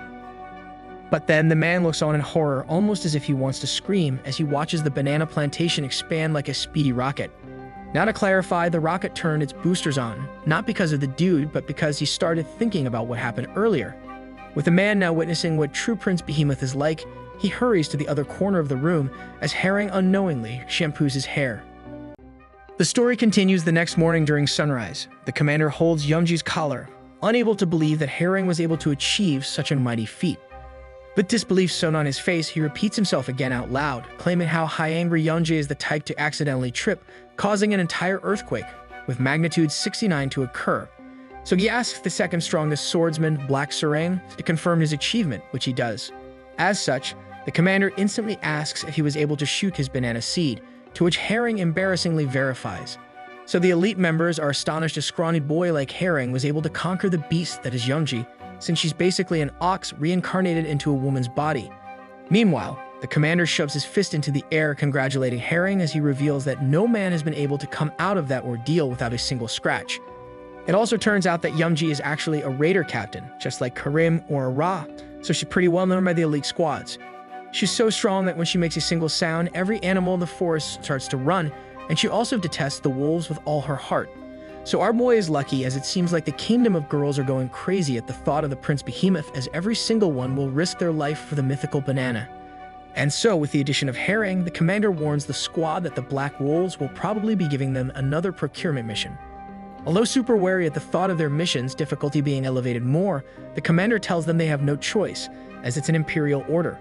But then the man looks on in horror, almost as if he wants to scream, as he watches the banana plantation expand like a speedy rocket. Now to clarify, the rocket turned its boosters on, not because of the dude, but because he started thinking about what happened earlier. With the man now witnessing what true Prince Behemoth is like, he hurries to the other corner of the room as Herring unknowingly shampoos his hair. The story continues the next morning during sunrise. The commander holds Youngji's collar, unable to believe that Herring was able to achieve such a mighty feat. With disbelief sewn on his face, he repeats himself again out loud, claiming how high-angry Youngji is the type to accidentally trip, causing an entire earthquake, with magnitude 69 to occur. So he asks the second strongest swordsman, Black Sarang, to confirm his achievement, which he does. As such, the commander instantly asks if he was able to shoot his banana seed, to which Herring embarrassingly verifies. So the elite members are astonished a scrawny boy like Herring was able to conquer the beast that is Youngji, since she's basically an ox reincarnated into a woman's body. Meanwhile, the commander shoves his fist into the air, congratulating Herring as he reveals that no man has been able to come out of that ordeal without a single scratch. It also turns out that Youngji is actually a raider captain, just like Karim or Ra, so she's pretty well known by the elite squads. She's so strong that when she makes a single sound, every animal in the forest starts to run, and she also detests the wolves with all her heart. So our boy is lucky, as it seems like the kingdom of girls are going crazy at the thought of the Prince Behemoth, as every single one will risk their life for the mythical banana. And so, with the addition of Herring, the commander warns the squad that the Black Wolves will probably be giving them another procurement mission. Although super wary at the thought of their mission's difficulty being elevated more, the commander tells them they have no choice, as it's an imperial order.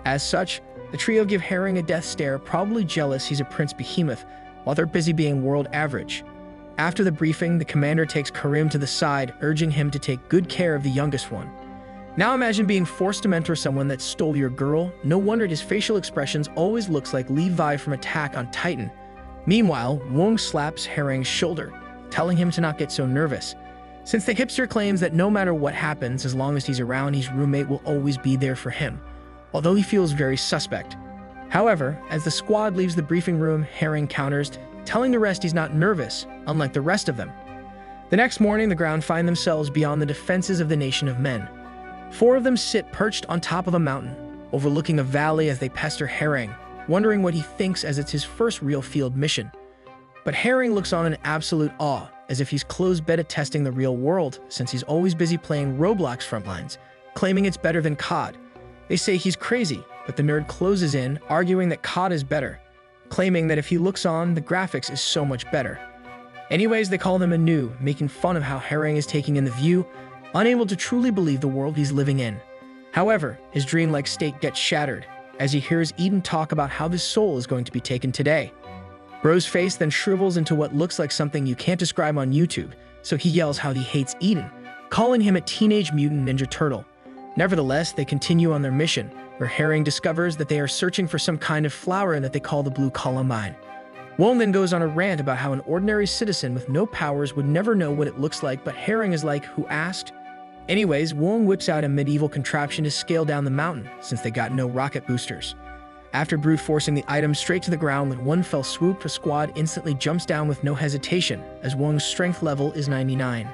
As such, the trio give Herring a death stare, probably jealous he's a Prince Behemoth, while they're busy being world average. After the briefing, the commander takes Karim to the side, urging him to take good care of the youngest one. Now imagine being forced to mentor someone that stole your girl. No wonder his facial expressions always looks like Levi from Attack on Titan. Meanwhile, Wong slaps Herring's shoulder, telling him to not get so nervous, since the hipster claims that no matter what happens, as long as he's around, his roommate will always be there for him, although he feels very suspect. However, as the squad leaves the briefing room, Herring counters, telling the rest he's not nervous, unlike the rest of them. The next morning, the ground find themselves beyond the defenses of the nation of men. 4 of them sit perched on top of a mountain, overlooking a valley as they pester Herring, wondering what he thinks as it's his first real field mission. But Herring looks on in absolute awe, as if he's closed beta testing the real world, since he's always busy playing Roblox Frontlines, claiming it's better than COD. They say he's crazy, but the nerd closes in, arguing that COD is better, claiming that if he looks on, the graphics is so much better. Anyways, they call them anew, making fun of how Herring is taking in the view, unable to truly believe the world he's living in. However, his dreamlike state gets shattered, as he hears Eden talk about how his soul is going to be taken today. Bro's face then shrivels into what looks like something you can't describe on YouTube, so he yells how he hates Eden, calling him a teenage mutant ninja turtle. Nevertheless, they continue on their mission, where Herring discovers that they are searching for some kind of flower that they call the Blue Columbine. Wong then goes on a rant about how an ordinary citizen with no powers would never know what it looks like, but Herring is like, who asked? Anyways, Wong whips out a medieval contraption to scale down the mountain, since they got no rocket boosters. After brute forcing the item straight to the ground with one fell swoop, the squad instantly jumps down with no hesitation, as Wong's strength level is 99.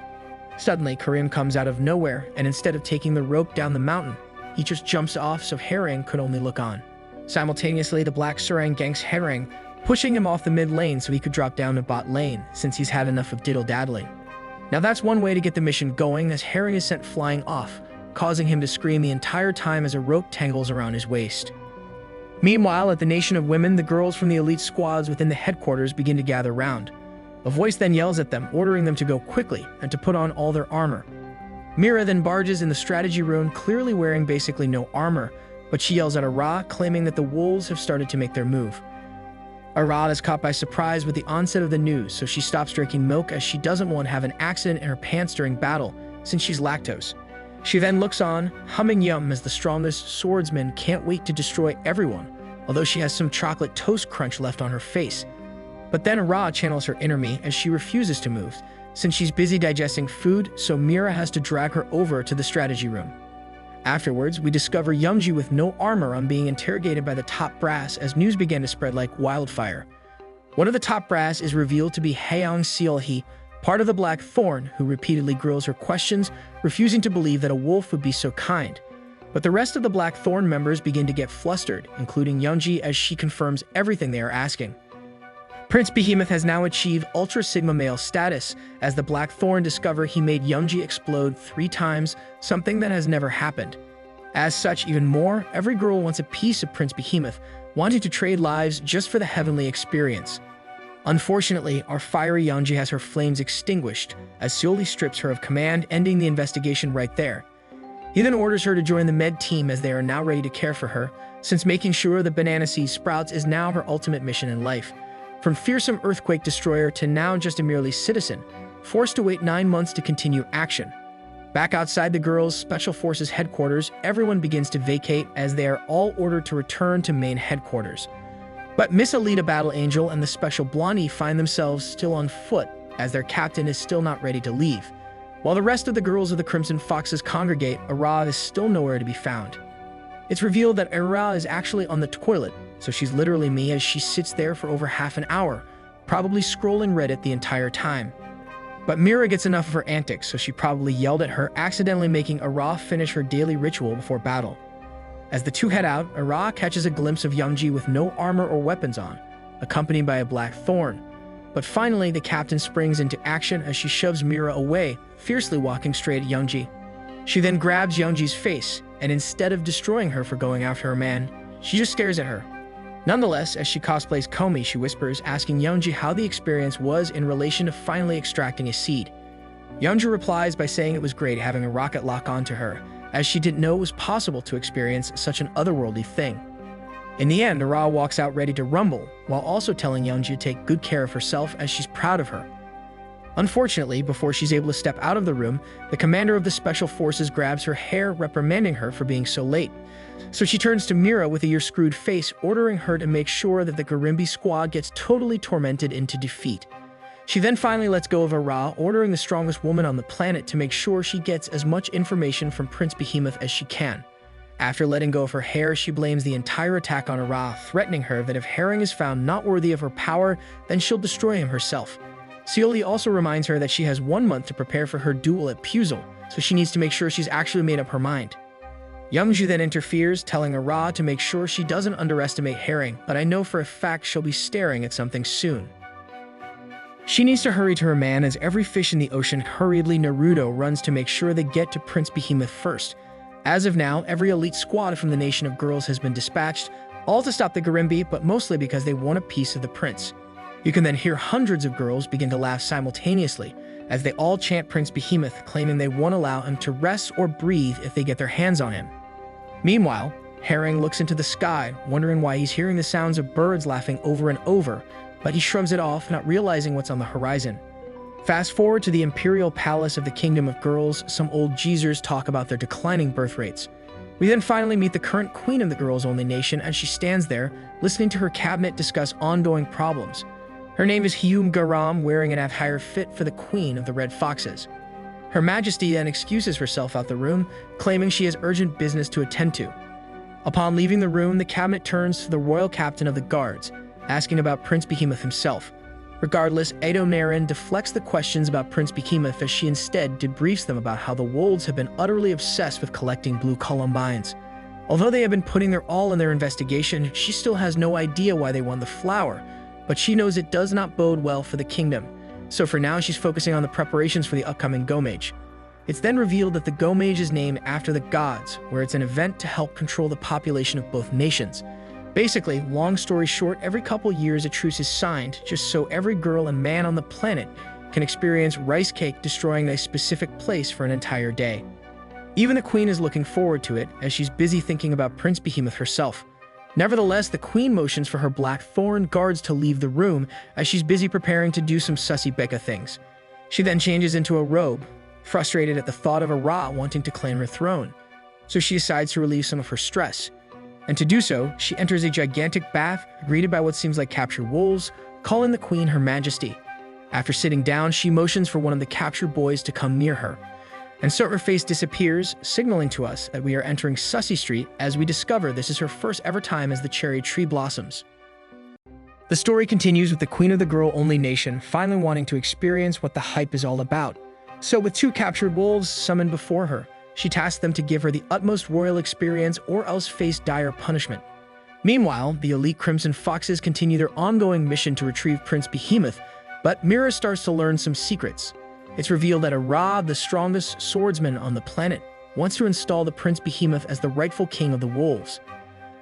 Suddenly, Karim comes out of nowhere, and instead of taking the rope down the mountain, he just jumps off so Herring could only look on. Simultaneously, the Black Sarang ganks Herring, pushing him off the mid lane so he could drop down to bot lane, since he's had enough of diddle-daddling. Now that's one way to get the mission going, as Herring is sent flying off, causing him to scream the entire time as a rope tangles around his waist. Meanwhile, at the Nation of Women, the girls from the elite squads within the headquarters begin to gather round. A voice then yells at them, ordering them to go quickly and to put on all their armor. Mira then barges in the strategy room, clearly wearing basically no armor, but she yells at Ara, claiming that the wolves have started to make their move. Ara is caught by surprise with the onset of the news, so she stops drinking milk as she doesn't want to have an accident in her pants during battle, since she's lactose. She then looks on, humming yum as the strongest swordsman can't wait to destroy everyone, although she has some chocolate toast crunch left on her face. But then Ra channels her inner me as she refuses to move, since she's busy digesting food, so Mira has to drag her over to the strategy room. Afterwards, we discover Youngji with no armor on being interrogated by the top brass as news began to spread like wildfire. One of the top brass is revealed to be Haeong Seol-hee, part of the Black Thorn, who repeatedly grills her questions, refusing to believe that a wolf would be so kind. But the rest of the Black Thorn members begin to get flustered, including Youngji, as she confirms everything they are asking. Prince Behemoth has now achieved Ultra Sigma male status, as the Black Thorn discover he made Youngji explode 3 times, something that has never happened. As such, even more, every girl wants a piece of Prince Behemoth, wanting to trade lives just for the heavenly experience. Unfortunately, our fiery Yangji has her flames extinguished as Seoli strips her of command, ending the investigation right there. He then orders her to join the med team as they are now ready to care for her, since making sure the banana seed sprouts is now her ultimate mission in life. From fearsome earthquake destroyer to now just a merely citizen, forced to wait 9 months to continue action. Back outside the girls' Special Forces headquarters, everyone begins to vacate as they are all ordered to return to main headquarters. But Miss Alita Battle Angel and the Special Blondie find themselves still on foot as their captain is still not ready to leave. While the rest of the girls of the Crimson Foxes congregate, Ara is still nowhere to be found. It's revealed that Ara is actually on the toilet, so she's literally me as she sits there for over half an hour, probably scrolling Reddit the entire time. But Mira gets enough of her antics, so she probably yelled at her, accidentally making Ara finish her daily ritual before battle. As the two head out, Ara catches a glimpse of Youngji with no armor or weapons on, accompanied by a black thorn. But finally, the captain springs into action as she shoves Mira away, fiercely walking straight at Youngji. She then grabs Youngji's face, and instead of destroying her for going after her man, she just stares at her. Nonetheless, as she cosplays Komi, she whispers, asking Youngji how the experience was in relation to finally extracting a seed. Youngji replies by saying it was great having a rocket lock onto her, as she didn't know it was possible to experience such an otherworldly thing. In the end, Ara walks out ready to rumble, while also telling Youngji to take good care of herself as she's proud of her. Unfortunately, before she's able to step out of the room, the commander of the Special Forces grabs her hair, reprimanding her for being so late. So she turns to Mira with a "you're screwed" face, ordering her to make sure that the Garimbi squad gets totally tormented into defeat. She then finally lets go of Ara, ordering the strongest woman on the planet to make sure she gets as much information from Prince Behemoth as she can. After letting go of her hair, she blames the entire attack on Ara, threatening her that if Herring is found not worthy of her power, then she'll destroy him herself. Seoli also reminds her that she has 1 month to prepare for her duel at Puzel, so she needs to make sure she's actually made up her mind. Youngju then interferes, telling Ara to make sure she doesn't underestimate Herring, but I know for a fact she'll be staring at something soon. She needs to hurry to her man as every fish in the ocean hurriedly Naruto runs to make sure they get to Prince Behemoth first. As of now, every elite squad from the nation of girls has been dispatched, all to stop the Garimbi, but mostly because they want a piece of the prince. You can then hear hundreds of girls begin to laugh simultaneously as they all chant Prince Behemoth, claiming they won't allow him to rest or breathe if they get their hands on him. Meanwhile, Herring looks into the sky, wondering why he's hearing the sounds of birds laughing over and over, but he shrugs it off, not realizing what's on the horizon. Fast forward to the Imperial Palace of the Kingdom of Girls, some old geezers talk about their declining birth rates. We then finally meet the current queen of the girls-only nation as she stands there, listening to her cabinet discuss ongoing problems. Her name is Hyum Garam, wearing an attire fit for the queen of the Red Foxes. Her Majesty then excuses herself out the room, claiming she has urgent business to attend to. Upon leaving the room, the cabinet turns to the royal captain of the guards, asking about Prince Behemoth himself. Regardless, Edo Naren deflects the questions about Prince Behemoth as she instead debriefs them about how the Wolds have been utterly obsessed with collecting blue columbines. Although they have been putting their all in their investigation, she still has no idea why they won the flower, but she knows it does not bode well for the kingdom. So for now, she's focusing on the preparations for the upcoming Gomage. It's then revealed that the Gomage is named after the gods, where it's an event to help control the population of both nations. Basically, long story short, every couple years a truce is signed, just so every girl and man on the planet can experience rice cake destroying a specific place for an entire day. Even the queen is looking forward to it, as she's busy thinking about Prince Behemoth herself. Nevertheless, the queen motions for her Blackthorn guards to leave the room as she's busy preparing to do some sussy Becca things. She then changes into a robe, frustrated at the thought of Ara wanting to claim her throne. So she decides to relieve some of her stress. And to do so, she enters a gigantic bath, greeted by what seems like captured wolves, calling the queen her majesty. After sitting down, she motions for one of the captured boys to come near her. And so her face disappears, signaling to us that we are entering Sussy Street as we discover this is her first ever time as the cherry tree blossoms. The story continues with the queen of the girl-only nation finally wanting to experience what the hype is all about. So with 2 captured wolves summoned before her, she tasks them to give her the utmost royal experience or else face dire punishment. Meanwhile, the elite Crimson Foxes continue their ongoing mission to retrieve Prince Behemoth, but Mira starts to learn some secrets. It's revealed that Ara, the strongest swordsman on the planet, wants to install the Prince Behemoth as the rightful king of the wolves.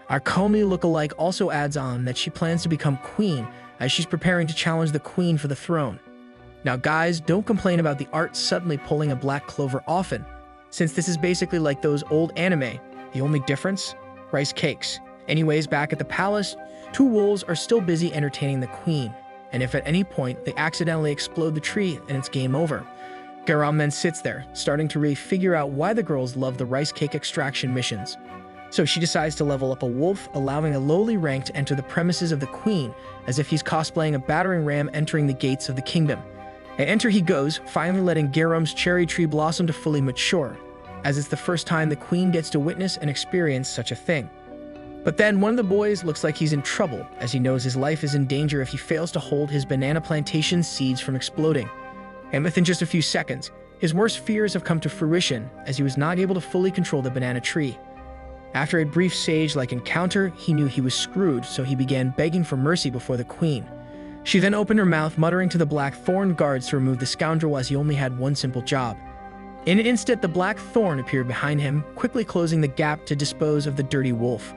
Our Comey lookalike also adds on that she plans to become queen as she's preparing to challenge the queen for the throne. Now guys, don't complain about the art suddenly pulling a black clover often, since this is basically like those old anime. The only difference? Rice cakes. Anyways, back at the palace, two wolves are still busy entertaining the queen, and if at any point they accidentally explode the tree and it's game over. Garam then sits there, starting to really figure out why the girls love the rice cake extraction missions. So she decides to level up a wolf, allowing a lowly rank to enter the premises of the queen, as if he's cosplaying a battering ram entering the gates of the kingdom. And enter he goes, finally letting Garam's cherry tree blossom to fully mature, as it's the first time the queen gets to witness and experience such a thing. But then one of the boys looks like he's in trouble, as he knows his life is in danger if he fails to hold his banana plantation seeds from exploding. And within just a few seconds, his worst fears have come to fruition, as he was not able to fully control the banana tree. After a brief sage-like encounter, he knew he was screwed, so he began begging for mercy before the queen. She then opened her mouth, muttering to the black thorn guards to remove the scoundrel, as he only had one simple job. In an instant, the black thorn appeared behind him, quickly closing the gap to dispose of the dirty wolf.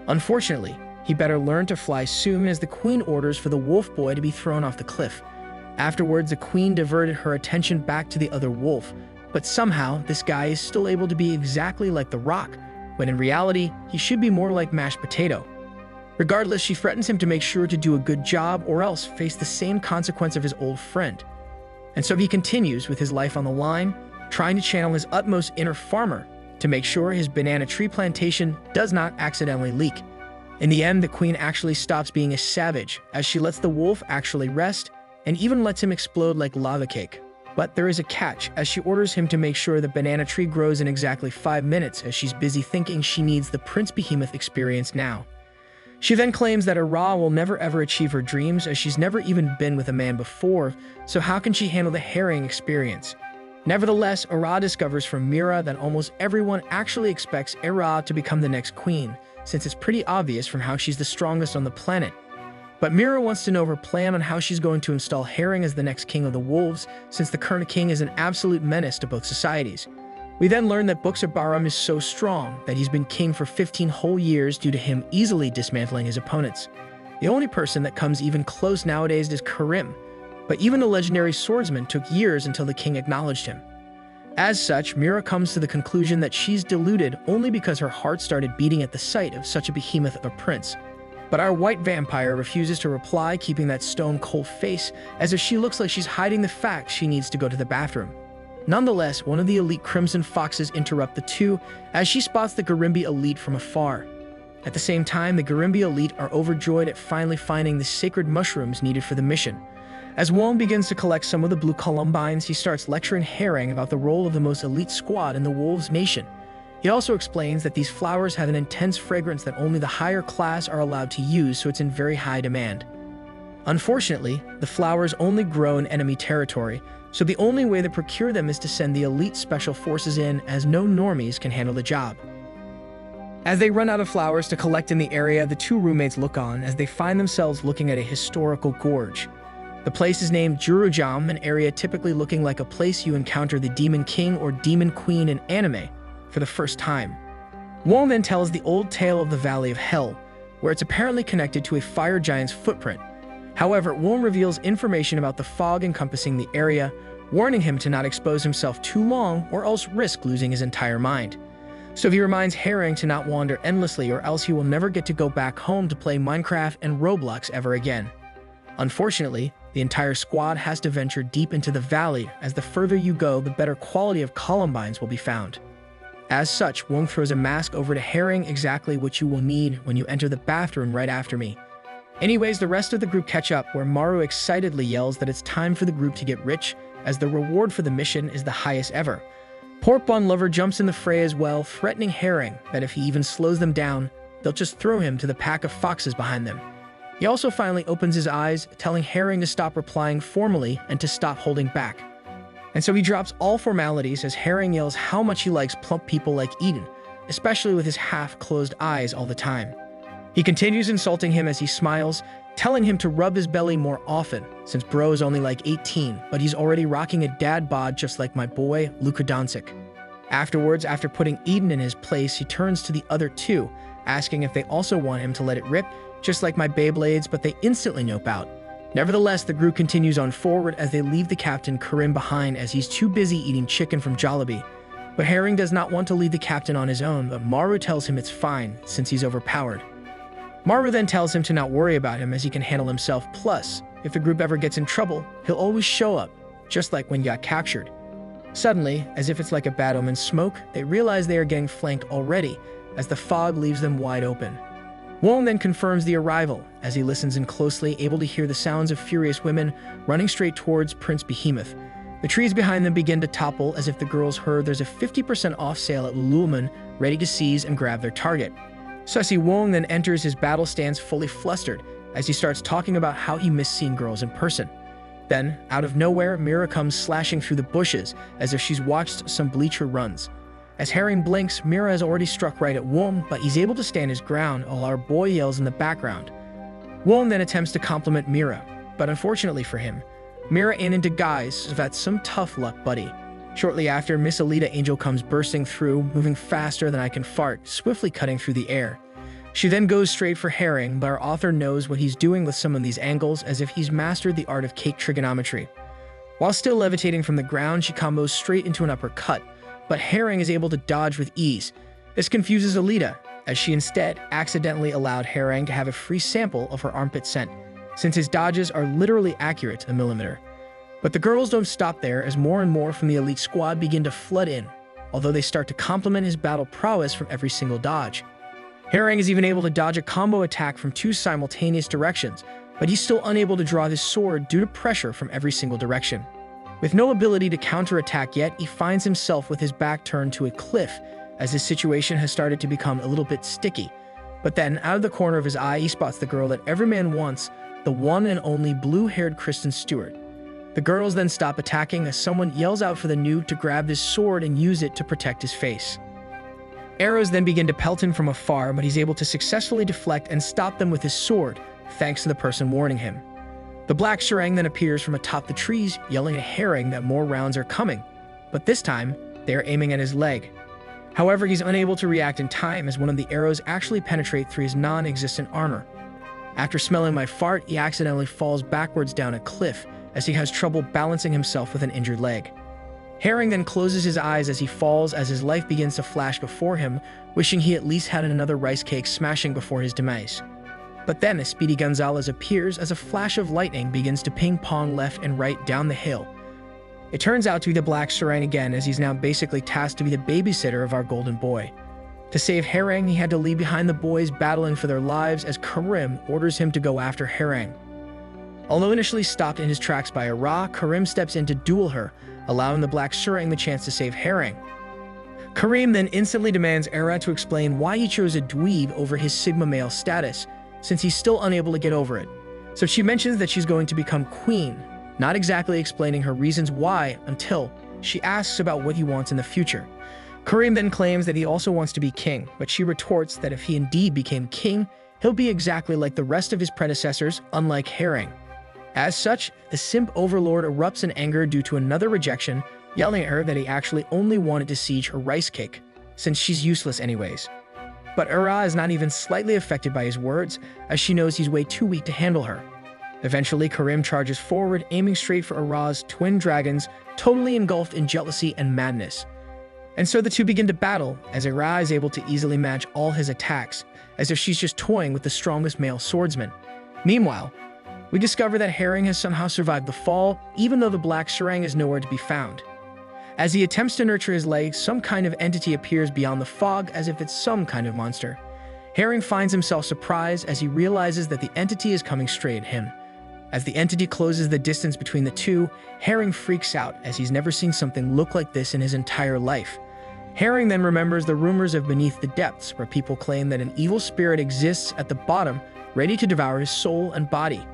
Unfortunately, he better learn to fly soon, as the queen orders for the wolf boy to be thrown off the cliff. Afterwards, the queen diverted her attention back to the other wolf, but somehow this guy is still able to be exactly like the Rock, when in reality, he should be more like mashed potato. Regardless, she threatens him to make sure to do a good job or else face the same consequence of his old friend. And so he continues with his life on the line, trying to channel his utmost inner farmer to make sure his banana tree plantation does not accidentally leak. In the end, the queen actually stops being a savage, as she lets the wolf actually rest and even lets him explode like lava cake. But there is a catch, as she orders him to make sure the banana tree grows in exactly 5 minutes, as she's busy thinking she needs the Prince Behemoth experience now. She then claims that Ara will never ever achieve her dreams, as she's never even been with a man before, so how can she handle the herring experience? Nevertheless, Ara discovers from Mira that almost everyone actually expects Ara to become the next queen, since it's pretty obvious from how she's the strongest on the planet. But Mira wants to know her plan on how she's going to install Herring as the next king of the wolves, since the current king is an absolute menace to both societies. We then learn that Buxabaram is so strong that he's been king for 15 whole years due to him easily dismantling his opponents. The only person that comes even close nowadays is Karim, but even the legendary swordsman took years until the king acknowledged him. As such, Mira comes to the conclusion that she's deluded only because her heart started beating at the sight of such a behemoth of a prince. But our white vampire refuses to reply, keeping that stone-cold face, as if she looks like she's hiding the fact she needs to go to the bathroom. Nonetheless, one of the elite Crimson Foxes interrupt the two, as she spots the Garimbi elite from afar. At the same time, the Garimbi elite are overjoyed at finally finding the sacred mushrooms needed for the mission. As Wong begins to collect some of the blue columbines, he starts lecturing Herring about the role of the most elite squad in the Wolves Nation. He also explains that these flowers have an intense fragrance that only the higher class are allowed to use, so it's in very high demand. Unfortunately, the flowers only grow in enemy territory, so the only way to procure them is to send the elite special forces in, as no normies can handle the job. As they run out of flowers to collect in the area, the two roommates look on as they find themselves looking at a historical gorge. The place is named Jurujam, an area typically looking like a place you encounter the Demon King or Demon Queen in anime for the first time. Wong then tells the old tale of the Valley of Hell, where it's apparently connected to a fire giant's footprint. However, Wong reveals information about the fog encompassing the area, warning him to not expose himself too long or else risk losing his entire mind. So he reminds Herring to not wander endlessly, or else he will never get to go back home to play Minecraft and Roblox ever again. Unfortunately, the entire squad has to venture deep into the valley, as the further you go, the better quality of columbines will be found. As such, Wong throws a mask over to Herring, exactly what you will need when you enter the bathroom right after me. Anyways, the rest of the group catch up, where Maru excitedly yells that it's time for the group to get rich, as the reward for the mission is the highest ever. Pork Bun Lover jumps in the fray as well, threatening Herring that if he even slows them down, they'll just throw him to the pack of foxes behind them. He also finally opens his eyes, telling Herring to stop replying formally and to stop holding back. And so he drops all formalities as Herring yells how much he likes plump people like Eden, especially with his half-closed eyes all the time. He continues insulting him as he smiles, telling him to rub his belly more often, since bro is only like 18, but he's already rocking a dad bod just like my boy, Luka Doncic. Afterwards, after putting Eden in his place, he turns to the other two, asking if they also want him to let it rip, just like my Beyblades, but they instantly nope out. Nevertheless, the group continues on forward as they leave the captain Karim behind as he's too busy eating chicken from Jollibee. But Herring does not want to leave the captain on his own, but Maru tells him it's fine since he's overpowered. Maru then tells him to not worry about him as he can handle himself, plus, if the group ever gets in trouble, he'll always show up, just like when he got captured. Suddenly, as if it's like a bad omen smoke, they realize they are getting flanked already as the fog leaves them wide open. Wong then confirms the arrival as he listens in closely, able to hear the sounds of furious women running straight towards Prince Behemoth. The trees behind them begin to topple as if the girls heard there's a 50% off sale at Lululemon, ready to seize and grab their target. Sussy Wong then enters his battle stance fully flustered as he starts talking about how he missed seeing girls in person. Then, out of nowhere, Mira comes slashing through the bushes as if she's watched some bleacher runs. As Herring blinks, Mira has already struck right at Wong, but he's able to stand his ground while our boy yells in the background. Wong then attempts to compliment Mira, but unfortunately for him, Mira ain't into guys, so that's some tough luck, buddy. Shortly after, Miss Alita Angel comes bursting through, moving faster than I can fart, swiftly cutting through the air. She then goes straight for Herring, but our author knows what he's doing with some of these angles as if he's mastered the art of cake trigonometry. While still levitating from the ground, she combos straight into an uppercut, but Herring is able to dodge with ease. This confuses Alita, as she instead accidentally allowed Herring to have a free sample of her armpit scent, since his dodges are literally accurate to the millimeter. But the girls don't stop there as more and more from the elite squad begin to flood in, although they start to compliment his battle prowess from every single dodge. Herring is even able to dodge a combo attack from 2 simultaneous directions, but he's still unable to draw his sword due to pressure from every single direction. With no ability to counterattack yet, he finds himself with his back turned to a cliff, as his situation has started to become a little bit sticky. But then, out of the corner of his eye, he spots the girl that every man wants, the one and only blue-haired Kristen Stewart. The girls then stop attacking as someone yells out for the noob to grab his sword and use it to protect his face. Arrows then begin to pelt him from afar, but he's able to successfully deflect and stop them with his sword, thanks to the person warning him. The black Serang then appears from atop the trees, yelling at Herring that more rounds are coming, but this time, they are aiming at his leg. However, he's unable to react in time as one of the arrows actually penetrate through his non-existent armor. After smelling my fart, he accidentally falls backwards down a cliff as he has trouble balancing himself with an injured leg. Herring then closes his eyes as he falls as his life begins to flash before him, wishing he at least had another rice cake smashing before his demise. But then a Speedy Gonzalez appears as a flash of lightning begins to ping-pong left and right down the hill. It turns out to be the Black Serang again, as he's now basically tasked to be the babysitter of our golden boy. To save Herring, he had to leave behind the boys battling for their lives as Karim orders him to go after Herring. Although initially stopped in his tracks by Ara, Karim steps in to duel her, allowing the Black Serang the chance to save Herring. Karim then instantly demands Ara to explain why he chose a dweeb over his Sigma male status, since he's still unable to get over it. So she mentions that she's going to become queen, not exactly explaining her reasons why until she asks about what he wants in the future. Karim then claims that he also wants to be king, but she retorts that if he indeed became king, he'll be exactly like the rest of his predecessors, unlike Herring. As such, the simp overlord erupts in anger due to another rejection, yelling at her that he actually only wanted to siege her rice cake, since she's useless anyways. But Ara is not even slightly affected by his words, as she knows he's way too weak to handle her. Eventually, Karim charges forward, aiming straight for Ara's twin dragons, totally engulfed in jealousy and madness. And so the two begin to battle, as Ara is able to easily match all his attacks, as if she's just toying with the strongest male swordsman. Meanwhile, we discover that Herring has somehow survived the fall, even though the Black Serang is nowhere to be found. As he attempts to nurture his leg, some kind of entity appears beyond the fog as if it's some kind of monster. Herring finds himself surprised as he realizes that the entity is coming straight at him. As the entity closes the distance between the two, Herring freaks out as he's never seen something look like this in his entire life. Herring then remembers the rumors of Beneath the Depths, where people claim that an evil spirit exists at the bottom, ready to devour his soul and body.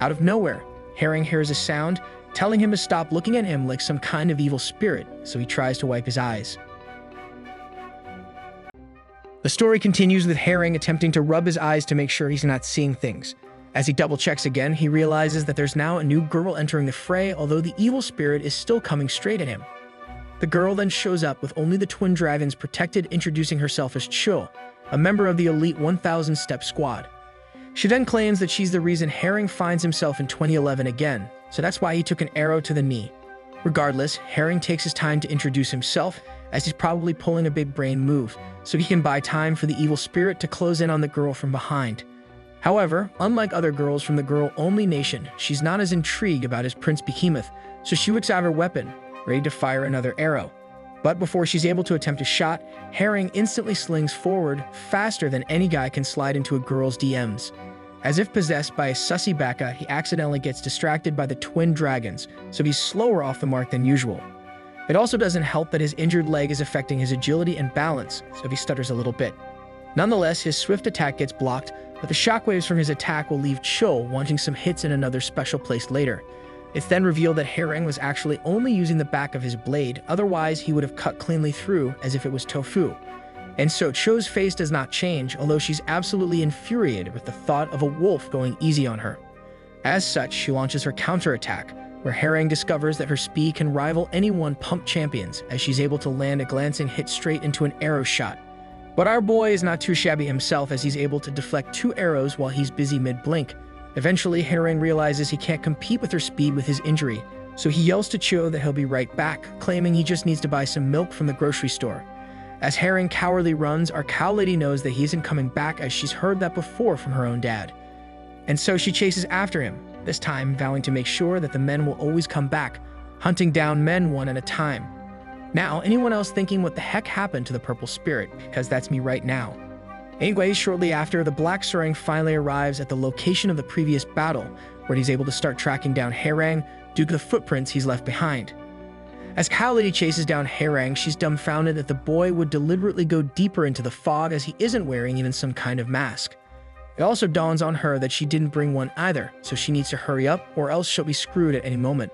Out of nowhere, Herring hears a sound, telling him to stop looking at him like some kind of evil spirit, so he tries to wipe his eyes. The story continues with Herring attempting to rub his eyes to make sure he's not seeing things. As he double-checks again, he realizes that there's now a new girl entering the fray, although the evil spirit is still coming straight at him. The girl then shows up with only the twin dragons protected, introducing herself as Cho, a member of the elite 1,000-step squad. She then claims that she's the reason Herring finds himself in 2011 again, so that's why he took an arrow to the knee. Regardless, Herring takes his time to introduce himself, as he's probably pulling a big brain move, so he can buy time for the evil spirit to close in on the girl from behind. However, unlike other girls from the girl-only nation, she's not as intrigued about his Prince Behemoth, so she whips out her weapon, ready to fire another arrow. But before she's able to attempt a shot, Herring instantly slings forward faster than any guy can slide into a girl's DMs. As if possessed by a sussy baka, he accidentally gets distracted by the twin dragons, so he's slower off the mark than usual. It also doesn't help that his injured leg is affecting his agility and balance, so he stutters a little bit. Nonetheless, his swift attack gets blocked, but the shockwaves from his attack will leave Cho wanting some hits in another special place later. It's then revealed that Herring was actually only using the back of his blade, otherwise he would have cut cleanly through as if it was tofu. And so Cho's face does not change, although she's absolutely infuriated with the thought of a wolf going easy on her. As such, she launches her counterattack, where Herring discovers that her speed can rival any one-pump champions, as she's able to land a glancing hit straight into an arrow shot. But our boy is not too shabby himself, as he's able to deflect 2 arrows while he's busy mid-blink. Eventually, Herring realizes he can't compete with her speed with his injury, so he yells to Cho that he'll be right back, claiming he just needs to buy some milk from the grocery store. As Herring cowardly runs, our cow lady knows that he isn't coming back, as she's heard that before from her own dad. And so she chases after him, this time vowing to make sure that the men will always come back, hunting down men one at a time. Now, anyone else thinking what the heck happened to the purple spirit? Because that's me right now. Anyways, shortly after, the black Surang finally arrives at the location of the previous battle, where he's able to start tracking down Herring due to the footprints he's left behind. As Cow Lady chases down Herring, she's dumbfounded that the boy would deliberately go deeper into the fog, as he isn't wearing even some kind of mask. It also dawns on her that she didn't bring one either, so she needs to hurry up or else she'll be screwed at any moment.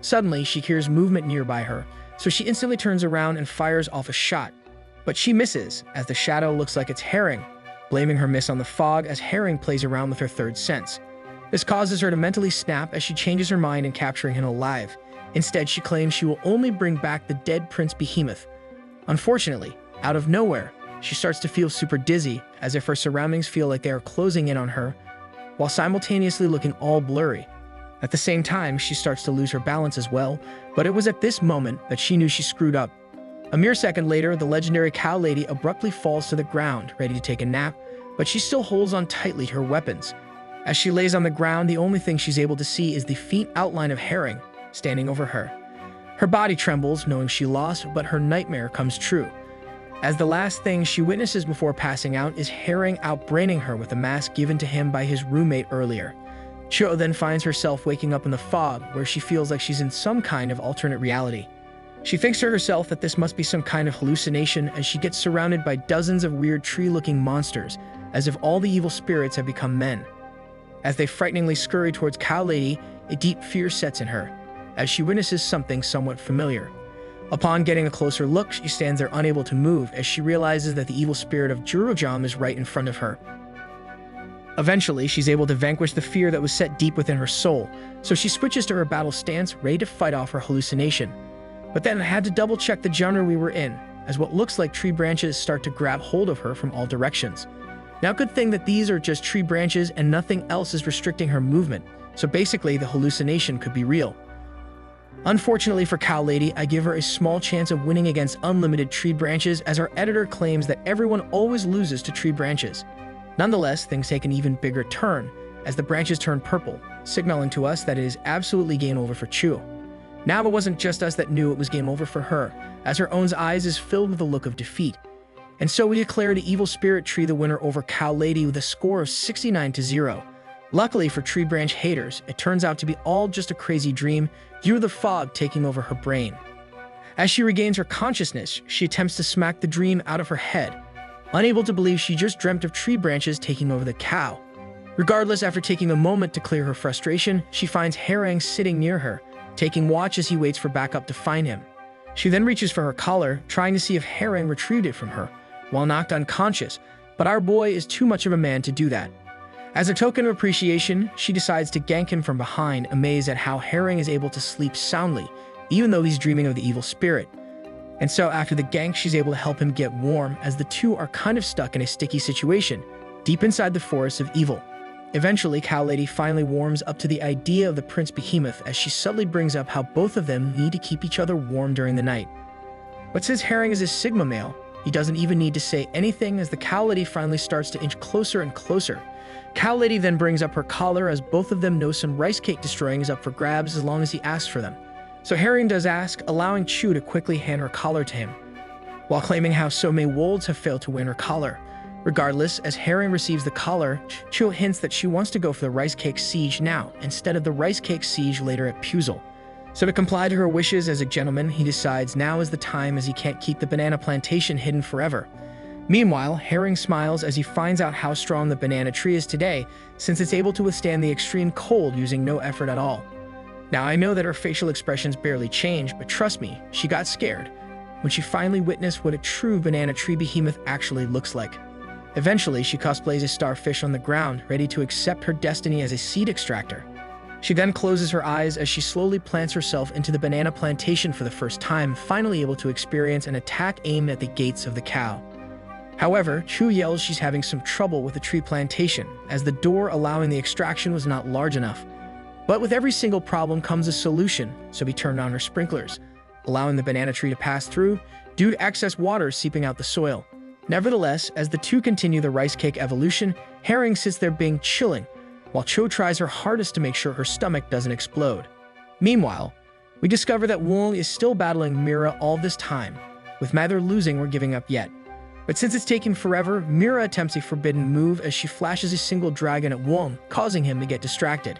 Suddenly, she hears movement nearby her, so she instantly turns around and fires off a shot. But she misses, as the shadow looks like it's Herring, blaming her miss on the fog as Herring plays around with her third sense. This causes her to mentally snap as she changes her mind in capturing him alive. Instead, she claims she will only bring back the dead Prince Behemoth. Unfortunately, out of nowhere, she starts to feel super dizzy, as if her surroundings feel like they are closing in on her, while simultaneously looking all blurry. At the same time, she starts to lose her balance as well, but it was at this moment that she knew she screwed up. A mere second later, the legendary Cow Lady abruptly falls to the ground, ready to take a nap, but she still holds on tightly to her weapons. As she lays on the ground, the only thing she's able to see is the faint outline of Herring standing over her. Her body trembles, knowing she lost, but her nightmare comes true, as the last thing she witnesses before passing out is Herring outbraining her with a mask given to him by his roommate earlier. Cho then finds herself waking up in the fog, where she feels like she's in some kind of alternate reality. She thinks to herself that this must be some kind of hallucination, as she gets surrounded by dozens of weird tree-looking monsters, as if all the evil spirits have become men. As they frighteningly scurry towards Cow Lady, a deep fear sets in her, as she witnesses something somewhat familiar. Upon getting a closer look, she stands there unable to move, as she realizes that the evil spirit of Jurujam is right in front of her. Eventually, she's able to vanquish the fear that was set deep within her soul, so she switches to her battle stance, ready to fight off her hallucination. But then I had to double-check the genre we were in, as what looks like tree branches start to grab hold of her from all directions. Now, good thing that these are just tree branches and nothing else is restricting her movement, so basically the hallucination could be real. Unfortunately for Cow Lady, I give her a small chance of winning against unlimited tree branches, as our editor claims that everyone always loses to tree branches. Nonetheless, things take an even bigger turn, as the branches turn purple, signaling to us that it is absolutely game over for Chu. Now it wasn't just us that knew it was game over for her, as her own eyes is filled with a look of defeat. And so we declare the Evil Spirit Tree the winner over Cow Lady with a score of 69-0. Luckily for tree branch haters, it turns out to be all just a crazy dream due to the fog taking over her brain. As she regains her consciousness, she attempts to smack the dream out of her head, unable to believe she just dreamt of tree branches taking over the cow. Regardless, after taking a moment to clear her frustration, she finds Herring sitting near her, taking watch as he waits for backup to find him. She then reaches for her collar, trying to see if Herring retrieved it from her, while knocked unconscious, but our boy is too much of a man to do that. As a token of appreciation, she decides to gank him from behind, amazed at how Herring is able to sleep soundly, even though he's dreaming of the evil spirit. And so after the gank, she's able to help him get warm, as the two are kind of stuck in a sticky situation, deep inside the forest of evil. Eventually, Cow Lady finally warms up to the idea of the Prince Behemoth, as she subtly brings up how both of them need to keep each other warm during the night. But since Herring is a Sigma male, he doesn't even need to say anything, as the Cow Lady finally starts to inch closer and closer. Cow Lady then brings up her collar, as both of them know some rice cake destroying is up for grabs as long as he asks for them. So Herring does ask, allowing Chu to quickly hand her collar to him, while claiming how so many wolves have failed to win her collar. Regardless, as Herring receives the collar, Chu hints that she wants to go for the rice cake siege now, instead of the rice cake siege later at Puzzle. So to comply to her wishes as a gentleman, he decides now is the time, as he can't keep the banana plantation hidden forever. Meanwhile, Herring smiles as he finds out how strong the banana tree is today, since it's able to withstand the extreme cold using no effort at all. Now, I know that her facial expressions barely change, but trust me, she got scared when she finally witnessed what a true banana tree behemoth actually looks like. Eventually, she cosplays a starfish on the ground, ready to accept her destiny as a seed extractor. She then closes her eyes as she slowly plants herself into the banana plantation for the first time, finally able to experience an attack aimed at the gates of the cow. However, Chu yells she's having some trouble with the tree plantation, as the door allowing the extraction was not large enough. But with every single problem comes a solution, so he turned on her sprinklers, allowing the banana tree to pass through due to excess water seeping out the soil. Nevertheless, as the two continue the rice cake evolution, Herring sits there being chilling, while Cho tries her hardest to make sure her stomach doesn't explode. Meanwhile, we discover that Wong is still battling Mira all this time, with neither losing or giving up yet. But since it's taken forever, Mira attempts a forbidden move as she flashes a single dragon at Wong, causing him to get distracted.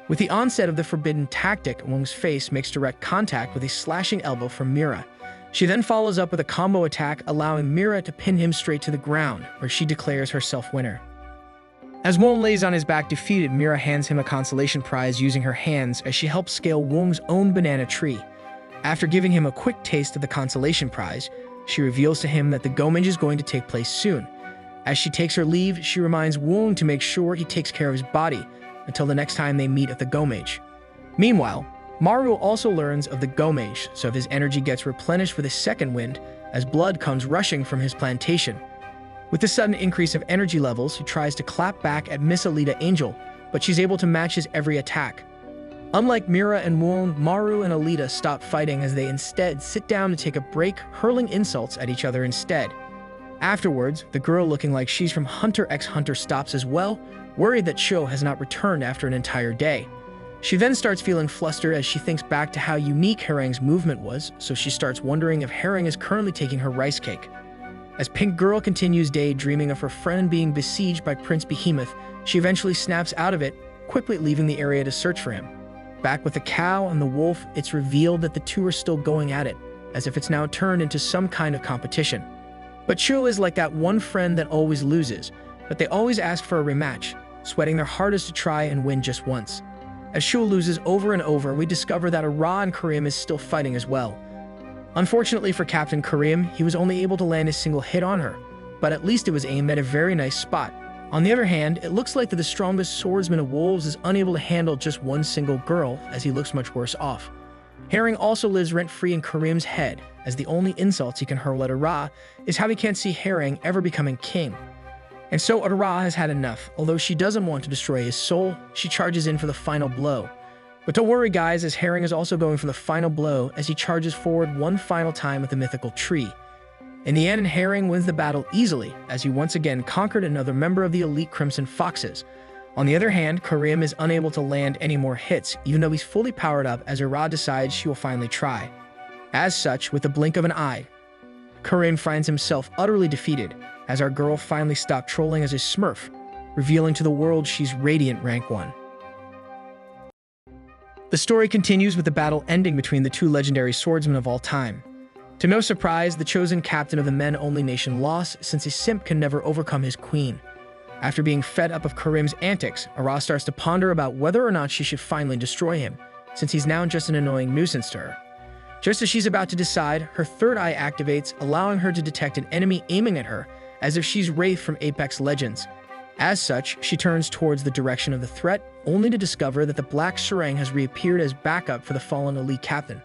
With the onset of the forbidden tactic, Wong's face makes direct contact with a slashing elbow from Mira. She then follows up with a combo attack, allowing Mira to pin him straight to the ground, where she declares herself winner. As Wong lays on his back defeated, Mira hands him a consolation prize using her hands as she helps scale Wong's own banana tree. After giving him a quick taste of the consolation prize, she reveals to him that the Gomage is going to take place soon. As she takes her leave, she reminds Wong to make sure he takes care of his body until the next time they meet at the Gomage. Meanwhile, Maru also learns of the Gomage, so his energy gets replenished with a second wind as blood comes rushing from his plantation. With the sudden increase of energy levels, he tries to clap back at Miss Alita Angel, but she's able to match his every attack. Unlike Mira and Wong, Maru and Alita stop fighting as they instead sit down to take a break, hurling insults at each other instead. Afterwards, the girl looking like she's from Hunter x Hunter stops as well, worried that Cho has not returned after an entire day. She then starts feeling flustered as she thinks back to how unique Herring's movement was, so she starts wondering if Herring is currently taking her rice cake. As Pink Girl continues daydreaming of her friend being besieged by Prince Behemoth, she eventually snaps out of it, quickly leaving the area to search for him. Back with the cow and the wolf, it's revealed that the two are still going at it, as if it's now turned into some kind of competition. But Chu is like that one friend that always loses, but they always ask for a rematch, sweating their hardest to try and win just once. As Shul loses over and over, we discover that Ara and Karim is still fighting as well. Unfortunately for Captain Karim, he was only able to land a single hit on her, but at least it was aimed at a very nice spot. On the other hand, it looks like that the strongest swordsman of wolves is unable to handle just one single girl, as he looks much worse off. Herring also lives rent-free in Karim's head, as the only insults he can hurl at Ara is how he can't see Herring ever becoming king. And so Ara has had enough. Although she doesn't want to destroy his soul, she charges in for the final blow. But don't worry guys, as Herring is also going for the final blow as he charges forward one final time with the mythical tree. In the end, Herring wins the battle easily, as he once again conquered another member of the elite Crimson Foxes. On the other hand, Karim is unable to land any more hits, even though he's fully powered up, as Ara decides she will finally try. As such, with the blink of an eye, Karim finds himself utterly defeated, as our girl finally stopped trolling as a smurf, revealing to the world she's Radiant Rank 1. The story continues with the battle ending between the two legendary swordsmen of all time. To no surprise, the chosen captain of the men-only nation lost, since a simp can never overcome his queen. After being fed up of Karim's antics, Ara starts to ponder about whether or not she should finally destroy him, since he's now just an annoying nuisance to her. Just as she's about to decide, her third eye activates, allowing her to detect an enemy aiming at her, as if she's Wraith from Apex Legends. As such, she turns towards the direction of the threat, only to discover that the Black Serang has reappeared as backup for the fallen elite captain.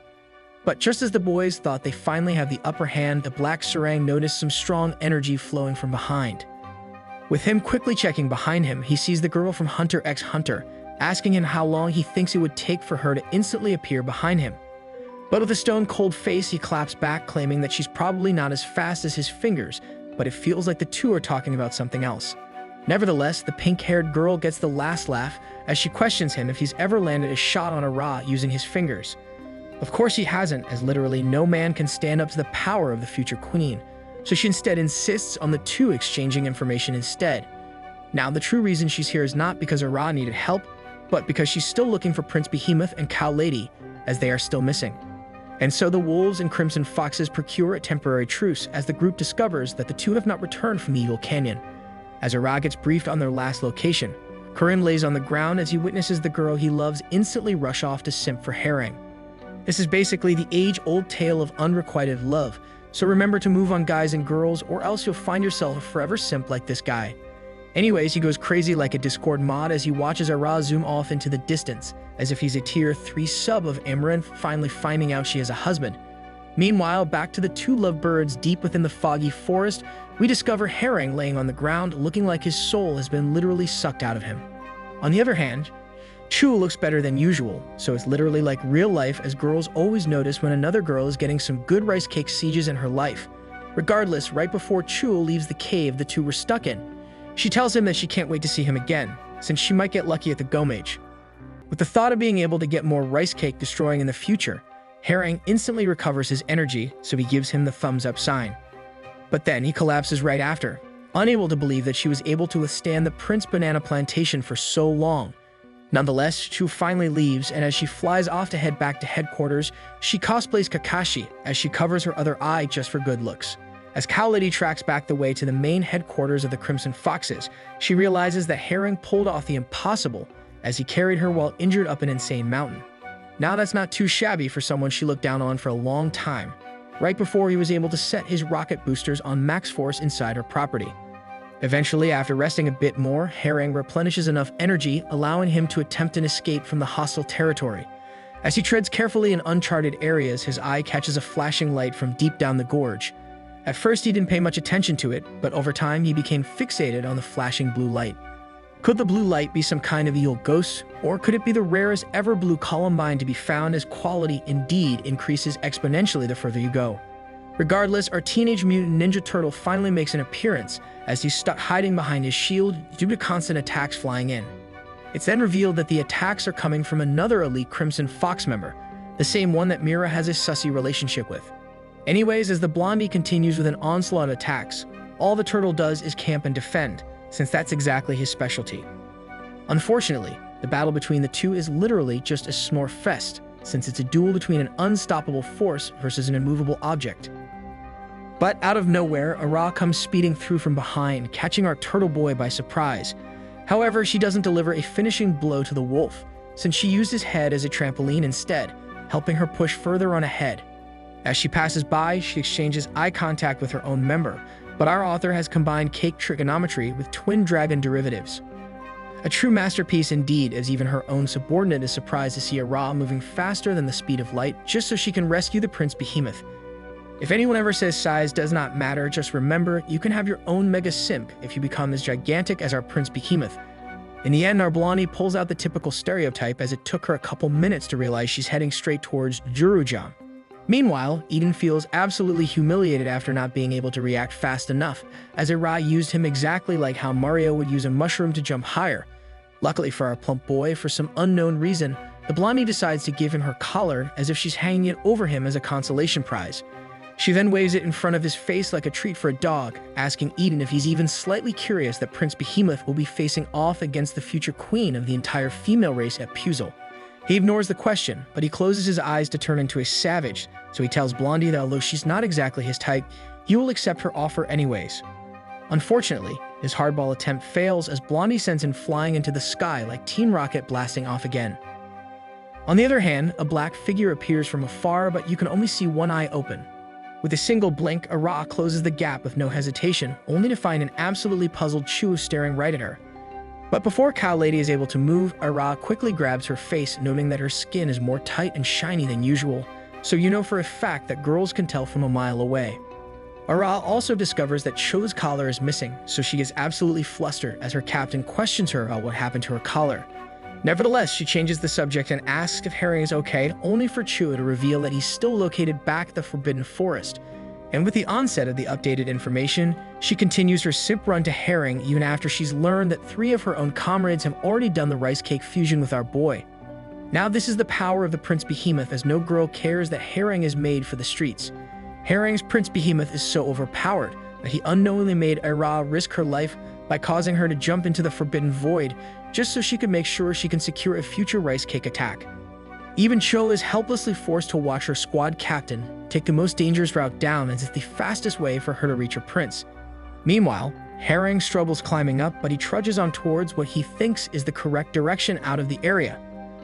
But just as the boys thought they finally have the upper hand, the black serang noticed some strong energy flowing from behind. With him quickly checking behind him, he sees the girl from Hunter x Hunter, asking him how long he thinks it would take for her to instantly appear behind him. But with a stone-cold face, he claps back, claiming that she's probably not as fast as his fingers, but it feels like the two are talking about something else. Nevertheless, the pink-haired girl gets the last laugh as she questions him if he's ever landed a shot on a Ra using his fingers. Of course he hasn't, as literally no man can stand up to the power of the future queen, so she instead insists on the two exchanging information instead. Now, the true reason she's here is not because Ra needed help, but because she's still looking for Prince Behemoth and Cow Lady, as they are still missing. And so the wolves and crimson foxes procure a temporary truce as the group discovers that the two have not returned from the Evil Canyon. As Ra gets briefed on their last location, Corinne lays on the ground as he witnesses the girl he loves instantly rush off to simp for Herring. This is basically the age-old tale of unrequited love, so remember to move on, guys and girls, or else you'll find yourself a forever simp like this guy. Anyways, he goes crazy like a Discord mod as he watches Ra zoom off into the distance, as if he's a tier 3 sub of Amaranth finally finding out she has a husband. Meanwhile, back to the two lovebirds deep within the foggy forest, we discover Herring laying on the ground, looking like his soul has been literally sucked out of him. On the other hand, Chu looks better than usual, so it's literally like real life, as girls always notice when another girl is getting some good rice cake sieges in her life. Regardless, right before Chu leaves the cave the two were stuck in, she tells him that she can't wait to see him again, since she might get lucky at the Gomage. With the thought of being able to get more rice cake destroying in the future, Herring instantly recovers his energy, so he gives him the thumbs up sign. But then he collapses right after, unable to believe that she was able to withstand the Prince Banana Plantation for so long. Nonetheless, Chu finally leaves, and as she flies off to head back to headquarters, she cosplays Kakashi as she covers her other eye just for good looks. As Cow Lady tracks back the way to the main headquarters of the Crimson Foxes, she realizes that Herring pulled off the impossible as he carried her while injured up an insane mountain. Now that's not too shabby for someone she looked down on for a long time, right before he was able to set his rocket boosters on max force inside her property. Eventually, after resting a bit more, Herring replenishes enough energy, allowing him to attempt an escape from the hostile territory. As he treads carefully in uncharted areas, his eye catches a flashing light from deep down the gorge. At first, he didn't pay much attention to it, but over time, he became fixated on the flashing blue light. Could the blue light be some kind of evil ghost, or could it be the rarest ever blue columbine to be found, as quality indeed increases exponentially the further you go? Regardless, our Teenage Mutant Ninja Turtle finally makes an appearance as he's stuck hiding behind his shield due to constant attacks flying in. It's then revealed that the attacks are coming from another elite Crimson Fox member, the same one that Mira has a sussy relationship with. Anyways, as the Blondie continues with an onslaught of attacks, all the turtle does is camp and defend, since that's exactly his specialty. Unfortunately, the battle between the two is literally just a snore fest, since it's a duel between an unstoppable force versus an immovable object. But out of nowhere, Ra comes speeding through from behind, catching our turtle boy by surprise. However, she doesn't deliver a finishing blow to the wolf, since she used his head as a trampoline instead, helping her push further on ahead. As she passes by, she exchanges eye contact with her own member, but our author has combined cake trigonometry with twin dragon derivatives. A true masterpiece indeed, as even her own subordinate is surprised to see Ra moving faster than the speed of light just so she can rescue the Prince Behemoth. If anyone ever says size does not matter, just remember, you can have your own mega simp if you become as gigantic as our Prince Behemoth. In the end, our Blondie pulls out the typical stereotype, as it took her a couple minutes to realize she's heading straight towards Jurujam. Meanwhile, Eden feels absolutely humiliated after not being able to react fast enough, as Ra used him exactly like how Mario would use a mushroom to jump higher. Luckily for our plump boy, for some unknown reason, the Blondie decides to give him her collar as if she's hanging it over him as a consolation prize. She then waves it in front of his face like a treat for a dog, asking Eden if he's even slightly curious that Prince Behemoth will be facing off against the future queen of the entire female race at Puzzle. He ignores the question, but he closes his eyes to turn into a savage, so he tells Blondie that although she's not exactly his type, he will accept her offer anyways. Unfortunately, his hardball attempt fails as Blondie sends him flying into the sky like Team Rocket blasting off again. On the other hand, a black figure appears from afar, but you can only see one eye open. With a single blink, Ra closes the gap with no hesitation, only to find an absolutely puzzled Chu staring right at her. But before Cow Lady is able to move, Ra quickly grabs her face, noting that her skin is more tight and shiny than usual, so you know for a fact that girls can tell from a mile away. Ara also discovers that Cho's collar is missing, so she gets absolutely flustered as her captain questions her about what happened to her collar. Nevertheless, she changes the subject and asks if Herring is okay, only for Cho to reveal that he's still located back at the Forbidden Forest. And with the onset of the updated information, she continues her sip run to Herring even after she's learned that 3 of her own comrades have already done the rice cake fusion with our boy. Now this is the power of the Prince Behemoth, as no girl cares that Herring is made for the streets. Herring's Prince Behemoth is so overpowered that he unknowingly made Ara risk her life by causing her to jump into the Forbidden Void just so she could make sure she can secure a future rice cake attack. Even Cho is helplessly forced to watch her squad captain take the most dangerous route down, as it's the fastest way for her to reach her prince. Meanwhile, Herring struggles climbing up, but he trudges on towards what he thinks is the correct direction out of the area.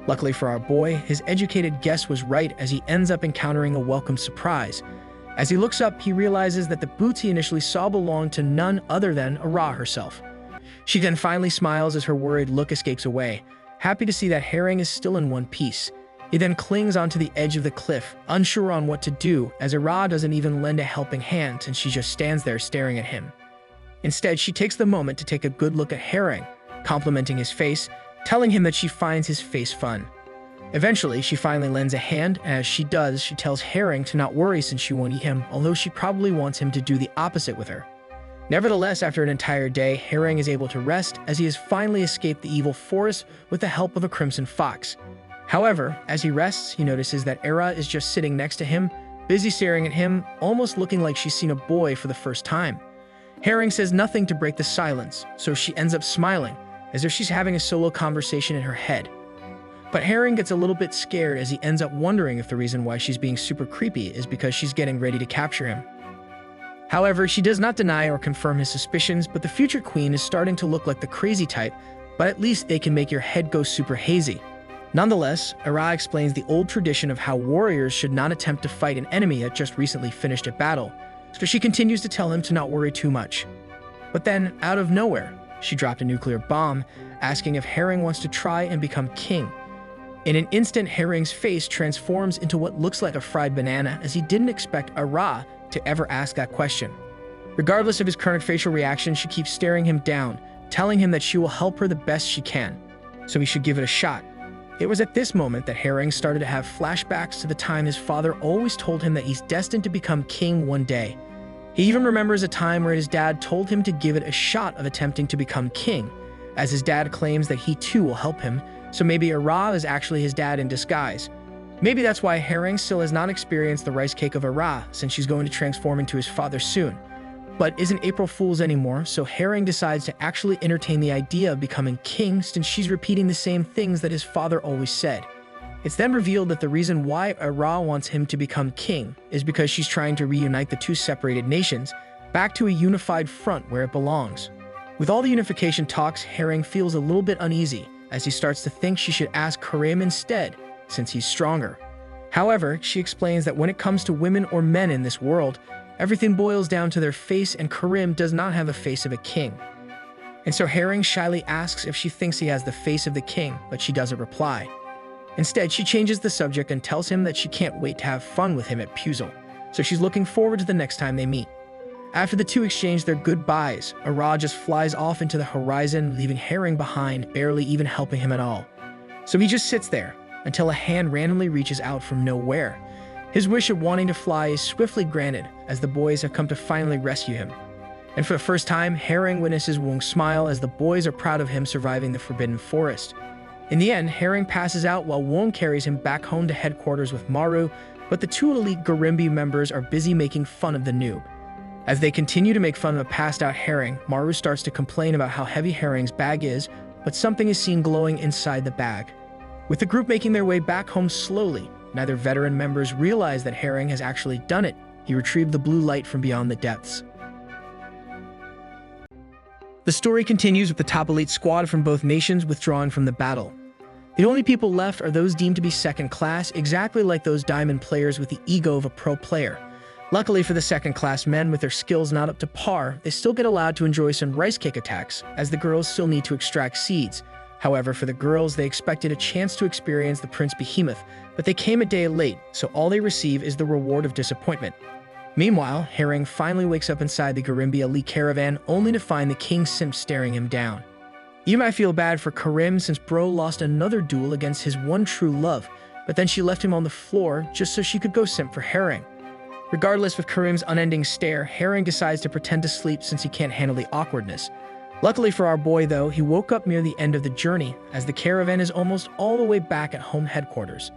Luckily for our boy, his educated guess was right, as he ends up encountering a welcome surprise. As he looks up, he realizes that the boots he initially saw belonged to none other than Ara herself. She then finally smiles as her worried look escapes away, happy to see that Herring is still in one piece. He then clings onto the edge of the cliff, unsure on what to do, as Ara doesn't even lend a helping hand and she just stands there staring at him. Instead, she takes the moment to take a good look at Herring, complimenting his face, telling him that she finds his face fun. Eventually, she finally lends a hand, and as she does, she tells Herring to not worry since she won't eat him, although she probably wants him to do the opposite with her. Nevertheless, after an entire day, Herring is able to rest as he has finally escaped the evil forest with the help of a crimson fox. However, as he rests, he notices that Ara is just sitting next to him, busy staring at him, almost looking like she's seen a boy for the first time. Herring says nothing to break the silence, so she ends up smiling, as if she's having a solo conversation in her head. But Herring gets a little bit scared as he ends up wondering if the reason why she's being super creepy is because she's getting ready to capture him. However, she does not deny or confirm his suspicions, but the future queen is starting to look like the crazy type, but at least they can make your head go super hazy. Nonetheless, Ara explains the old tradition of how warriors should not attempt to fight an enemy that just recently finished a battle, so she continues to tell him to not worry too much. But then, out of nowhere, she dropped a nuclear bomb, asking if Herring wants to try and become king. In an instant, Herring's face transforms into what looks like a fried banana, as he didn't expect Ara to ever ask that question. Regardless of his current facial reaction, she keeps staring him down, telling him that she will help her the best she can, so he should give it a shot. It was at this moment that Herring started to have flashbacks to the time his father always told him that he's destined to become king one day. He even remembers a time where his dad told him to give it a shot of attempting to become king, as his dad claims that he too will help him, so maybe Ara is actually his dad in disguise. Maybe that's why Herring still has not experienced the rice cake of Ara, since she's going to transform into his father soon. But isn't April Fool's anymore, so Herring decides to actually entertain the idea of becoming king, since she's repeating the same things that his father always said. It's then revealed that the reason why Ara wants him to become king is because she's trying to reunite the two separated nations back to a unified front where it belongs. With all the unification talks, Herring feels a little bit uneasy, as he starts to think she should ask Karim instead, since he's stronger. However, she explains that when it comes to women or men in this world, everything boils down to their face, and Karim does not have the face of a king. And so Herring shyly asks if she thinks he has the face of the king, but she doesn't reply. Instead, she changes the subject and tells him that she can't wait to have fun with him at Puzzle, so she's looking forward to the next time they meet. After the two exchange their goodbyes, Ara just flies off into the horizon, leaving Herring behind, barely even helping him at all. So he just sits there, until a hand randomly reaches out from nowhere. His wish of wanting to fly is swiftly granted, as the boys have come to finally rescue him. And for the first time, Herring witnesses Wong smile as the boys are proud of him surviving the Forbidden Forest. In the end, Herring passes out while Wong carries him back home to headquarters with Maru, but the two elite Garimbi members are busy making fun of the noob. As they continue to make fun of a passed-out Herring, Maru starts to complain about how heavy Herring's bag is, but something is seen glowing inside the bag. With the group making their way back home slowly, neither veteran members realize that Herring has actually done it. He retrieved the blue light from beyond the depths. The story continues with the top elite squad from both nations withdrawing from the battle. The only people left are those deemed to be second class, exactly like those diamond players with the ego of a pro player. Luckily for the second-class men with their skills not up to par, they still get allowed to enjoy some rice cake attacks, as the girls still need to extract seeds. However, for the girls, they expected a chance to experience the Prince Behemoth, but they came a day late, so all they receive is the reward of disappointment. Meanwhile, Herring finally wakes up inside the Garimbi elite caravan only to find the king simp staring him down. You might feel bad for Karim since bro lost another duel against his one true love, but then she left him on the floor just so she could go simp for Herring. Regardless of Karim's unending stare, Herring decides to pretend to sleep since he can't handle the awkwardness. Luckily for our boy though, he woke up near the end of the journey as the caravan is almost all the way back at home headquarters.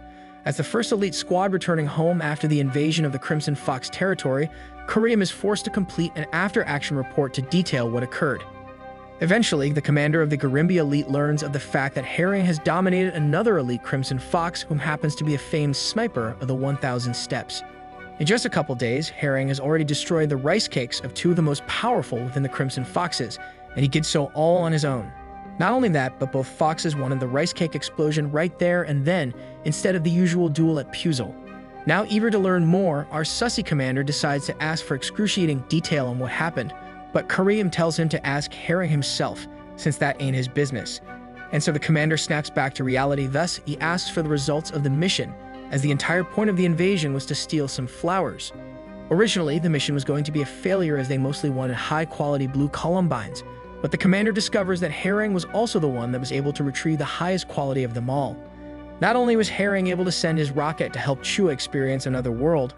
As the first elite squad returning home after the invasion of the Crimson Fox territory, Karim is forced to complete an after-action report to detail what occurred. Eventually, the commander of the Garimbi elite learns of the fact that Herring has dominated another elite Crimson Fox whom happens to be a famed sniper of the 1000 Steps. In just a couple days, Herring has already destroyed the rice cakes of two of the most powerful within the Crimson Foxes, and he did so all on his own. Not only that, but both foxes wanted the rice cake explosion right there and then, instead of the usual duel at Puzzle. Now eager to learn more, our sussy commander decides to ask for excruciating detail on what happened, but Karim tells him to ask Herring himself, since that ain't his business. And so the commander snaps back to reality, thus he asks for the results of the mission, as the entire point of the invasion was to steal some flowers. Originally, the mission was going to be a failure as they mostly wanted high-quality blue columbines, but the commander discovers that Herring was also the one that was able to retrieve the highest quality of them all. Not only was Herring able to send his rocket to help Chua experience another world,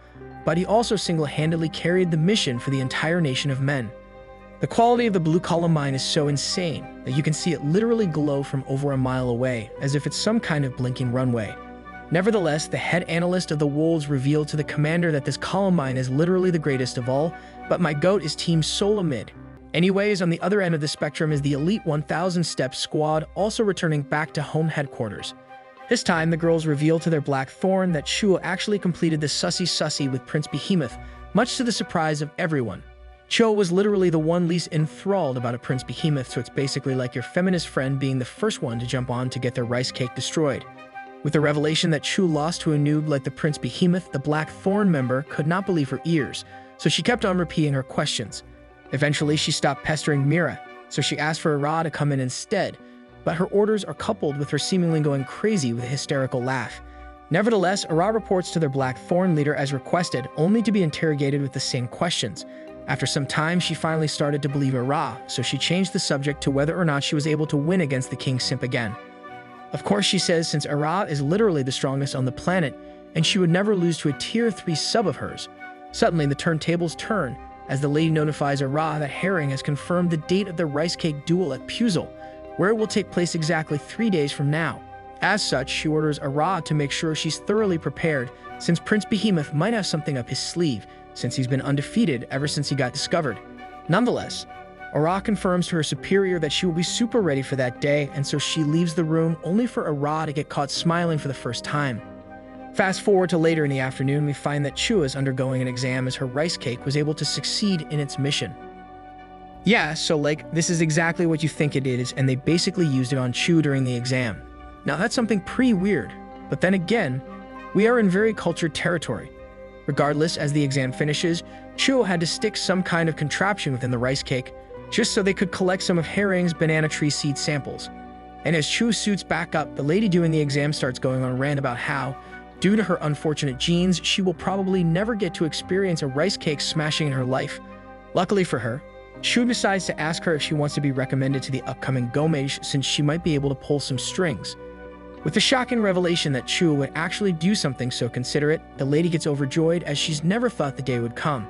but he also single-handedly carried the mission for the entire nation of men. The quality of the blue columbine is so insane that you can see it literally glow from over a mile away, as if it's some kind of blinking runway. Nevertheless, the head analyst of the Wolves revealed to the commander that this columbine is literally the greatest of all, but my goat is Team Solamid. Anyways, on the other end of the spectrum is the elite 1000 Steps squad also returning back to home headquarters. This time, the girls reveal to their Black Thorn that Chua actually completed the sussy with Prince Behemoth, much to the surprise of everyone. Chua was literally the one least enthralled about a Prince Behemoth, so it's basically like your feminist friend being the first one to jump on to get their rice cake destroyed. With the revelation that Chua lost to a noob like the Prince Behemoth, the Black Thorn member could not believe her ears, so she kept on repeating her questions. Eventually, she stopped pestering Mira, so she asked for Ara to come in instead, but her orders are coupled with her seemingly going crazy with a hysterical laugh. Nevertheless, Ara reports to their Black Thorn leader as requested, only to be interrogated with the same questions. After some time, she finally started to believe Ara, so she changed the subject to whether or not she was able to win against the King Simp again. Of course, she says since Ara is literally the strongest on the planet, and she would never lose to a tier 3 sub of hers. Suddenly, the turntables turn, as the lady notifies Ara that Herring has confirmed the date of the rice cake duel at Puzzle, where it will take place exactly 3 days from now. As such, she orders Ara to make sure she's thoroughly prepared, since Prince Behemoth might have something up his sleeve, since he's been undefeated ever since he got discovered. Nonetheless, Ara confirms to her superior that she will be super ready for that day, and so she leaves the room only for Ara to get caught smiling for the first time. Fast forward to later in the afternoon, we find that Chua is undergoing an exam as her rice cake was able to succeed in its mission. Yeah, so this is exactly what you think it is, and they basically used it on Chua during the exam. Now that's something pretty weird, but then again, we are in very cultured territory. Regardless, as the exam finishes, Chua had to stick some kind of contraption within the rice cake, just so they could collect some of Herring's banana tree seed samples. And as Chua suits back up, the lady doing the exam starts going on a rant about how, due to her unfortunate genes, she will probably never get to experience a rice cake smashing in her life. Luckily for her, Chua decides to ask her if she wants to be recommended to the upcoming Gomage since she might be able to pull some strings. With the shocking revelation that Chua would actually do something so considerate, the lady gets overjoyed as she's never thought the day would come.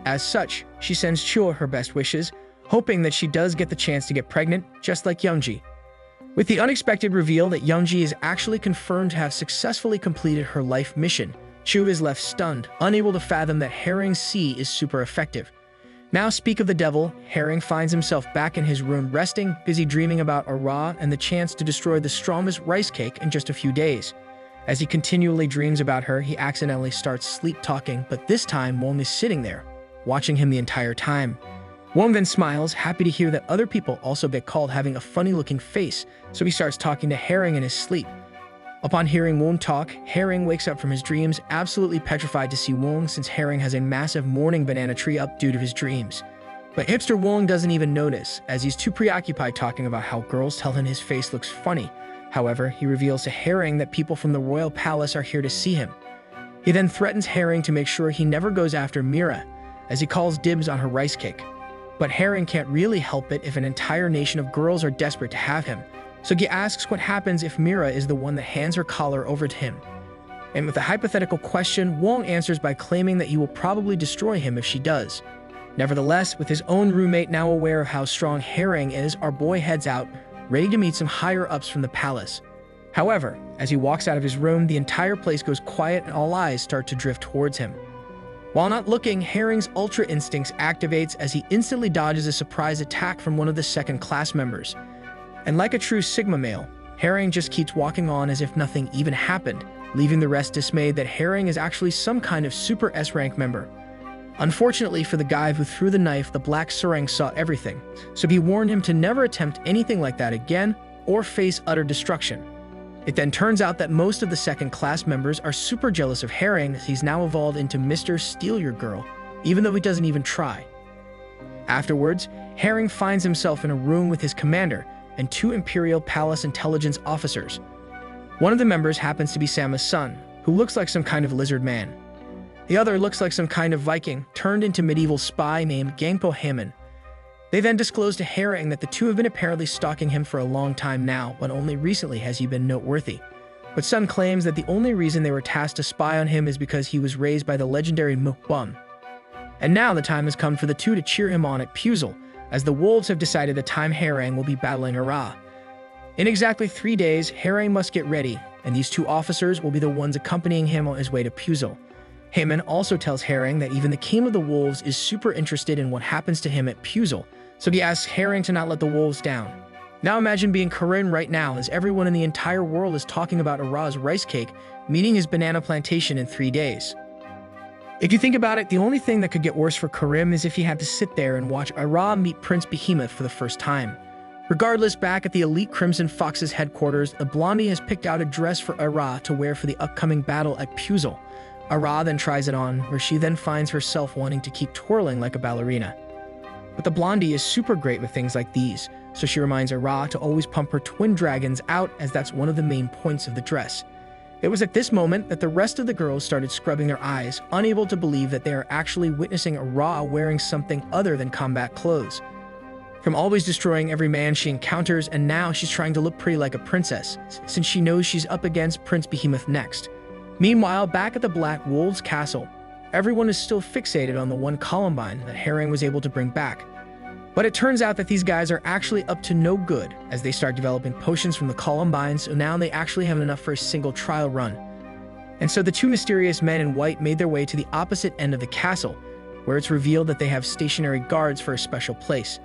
As such, she sends Chua her best wishes, hoping that she does get the chance to get pregnant, just like Youngji. With the unexpected reveal that Youngji is actually confirmed to have successfully completed her life mission, Chua is left stunned, unable to fathom that Herring C is super effective. Now speak of the devil, Herring finds himself back in his room resting, busy dreaming about Ara and the chance to destroy the strongest rice cake in just a few days. As he continually dreams about her, he accidentally starts sleep-talking, but this time Wong is sitting there, watching him the entire time. Wong then smiles, happy to hear that other people also get called having a funny-looking face, so he starts talking to Herring in his sleep. Upon hearing Wong talk, Herring wakes up from his dreams, absolutely petrified to see Wong since Herring has a massive morning banana tree up due to his dreams. But hipster Wong doesn't even notice, as he's too preoccupied talking about how girls tell him his face looks funny, However, he reveals to Herring that people from the royal palace are here to see him. He then threatens Herring to make sure he never goes after Mira, as he calls dibs on her rice cake. But Herring can't really help it if an entire nation of girls are desperate to have him, so he asks what happens if Mira is the one that hands her collar over to him. And with a hypothetical question, Wong answers by claiming that he will probably destroy him if she does. Nevertheless, with his own roommate now aware of how strong Herring is, our boy heads out, ready to meet some higher-ups from the palace. However, as he walks out of his room, the entire place goes quiet and all eyes start to drift towards him. While not looking, Herring's ultra instincts activates as he instantly dodges a surprise attack from one of the second-class members. And like a true Sigma male, Herring just keeps walking on as if nothing even happened, leaving the rest dismayed that Herring is actually some kind of super S-rank member. Unfortunately for the guy who threw the knife, the black Surang saw everything, so he warned him to never attempt anything like that again or face utter destruction. It then turns out that most of the second-class members are super jealous of Herring as he's now evolved into Mr. Steal Your Girl, even though he doesn't even try. Afterwards, Herring finds himself in a room with his commander and two Imperial Palace intelligence officers. One of the members happens to be Sama's son, who looks like some kind of lizard man. The other looks like some kind of Viking turned into medieval spy named Gangpo Hammon. They then disclose to Herring that the two have been apparently stalking him for a long time now, but only recently has he been noteworthy. But Sun claims that the only reason they were tasked to spy on him is because he was raised by the legendary Mukbum. And now the time has come for the two to cheer him on at Puzzle, as the wolves have decided the time Herring will be battling Ara. In exactly 3 days, Herring must get ready, and these two officers will be the ones accompanying him on his way to Puzzle. Hammon also tells Herring that even the King of the Wolves is super interested in what happens to him at Puzzle, so he asks Herring to not let the wolves down. Now imagine being Corinne right now as everyone in the entire world is talking about Ara's rice cake meeting his banana plantation in 3 days. If you think about it, the only thing that could get worse for Karim is if he had to sit there and watch Ara meet Prince Behemoth for the first time. Regardless, back at the elite Crimson Fox's headquarters, the blondie has picked out a dress for Ara to wear for the upcoming battle at Puzzle. Ara then tries it on, where she then finds herself wanting to keep twirling like a ballerina. But the blondie is super great with things like these, so she reminds Ara to always pump her twin dragons out, as that's one of the main points of the dress. It was at this moment that the rest of the girls started scrubbing their eyes, unable to believe that they are actually witnessing Ara wearing something other than combat clothes. From always destroying every man she encounters, and now she's trying to look pretty like a princess, since she knows she's up against Prince Behemoth next. Meanwhile, back at the Black Wolves Castle, everyone is still fixated on the one Columbine that Herring was able to bring back. But it turns out that these guys are actually up to no good as they start developing potions from the Columbine, so now they actually have enough for a single trial run. And so the two mysterious men in white made their way to the opposite end of the castle, where it's revealed that they have stationary guards for a special place.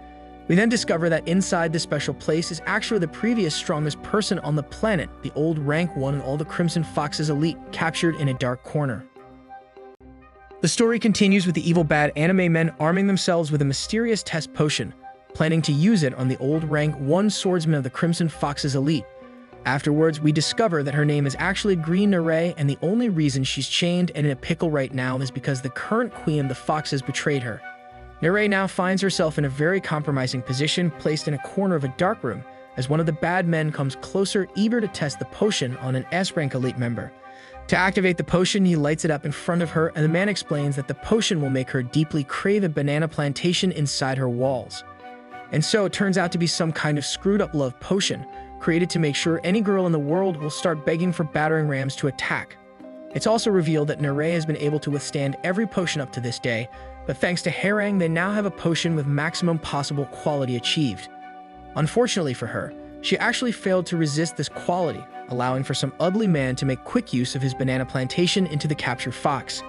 We then discover that inside the special place is actually the previous strongest person on the planet, the old rank 1 in all the Crimson Fox's elite, captured in a dark corner. The story continues with the evil bad anime men arming themselves with a mysterious test potion, planning to use it on the old rank 1 swordsman of the Crimson Fox's elite. Afterwards, we discover that her name is actually Green Nare, and the only reason she's chained and in a pickle right now is because the current queen of the Foxes betrayed her. Nare now finds herself in a very compromising position, placed in a corner of a dark room, as one of the bad men comes closer, eager to test the potion on an S-rank elite member. To activate the potion, he lights it up in front of her, and the man explains that the potion will make her deeply crave a banana plantation inside her walls. And so it turns out to be some kind of screwed-up love potion, created to make sure any girl in the world will start begging for battering rams to attack. It's also revealed that Nare has been able to withstand every potion up to this day, but thanks to Herring, they now have a potion with maximum possible quality achieved. Unfortunately for her, she actually failed to resist this quality, allowing for some ugly man to make quick use of his banana plantation into the captured fox.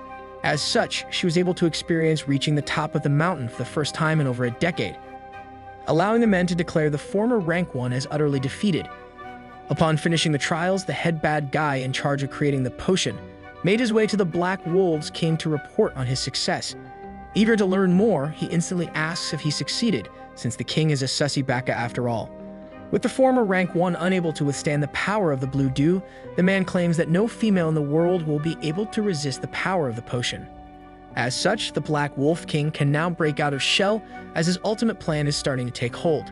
As such, she was able to experience reaching the top of the mountain for the first time in over a decade, allowing the men to declare the former rank 1 as utterly defeated. Upon finishing the trials, the head bad guy in charge of creating the potion made his way to the Black Wolves came to report on his success. Eager to learn more, he instantly asks if he succeeded, since the king is a sussy baka after all. With the former rank 1 unable to withstand the power of the blue dew, the man claims that no female in the world will be able to resist the power of the potion. As such, the Black Wolf King can now break out of shell, as his ultimate plan is starting to take hold.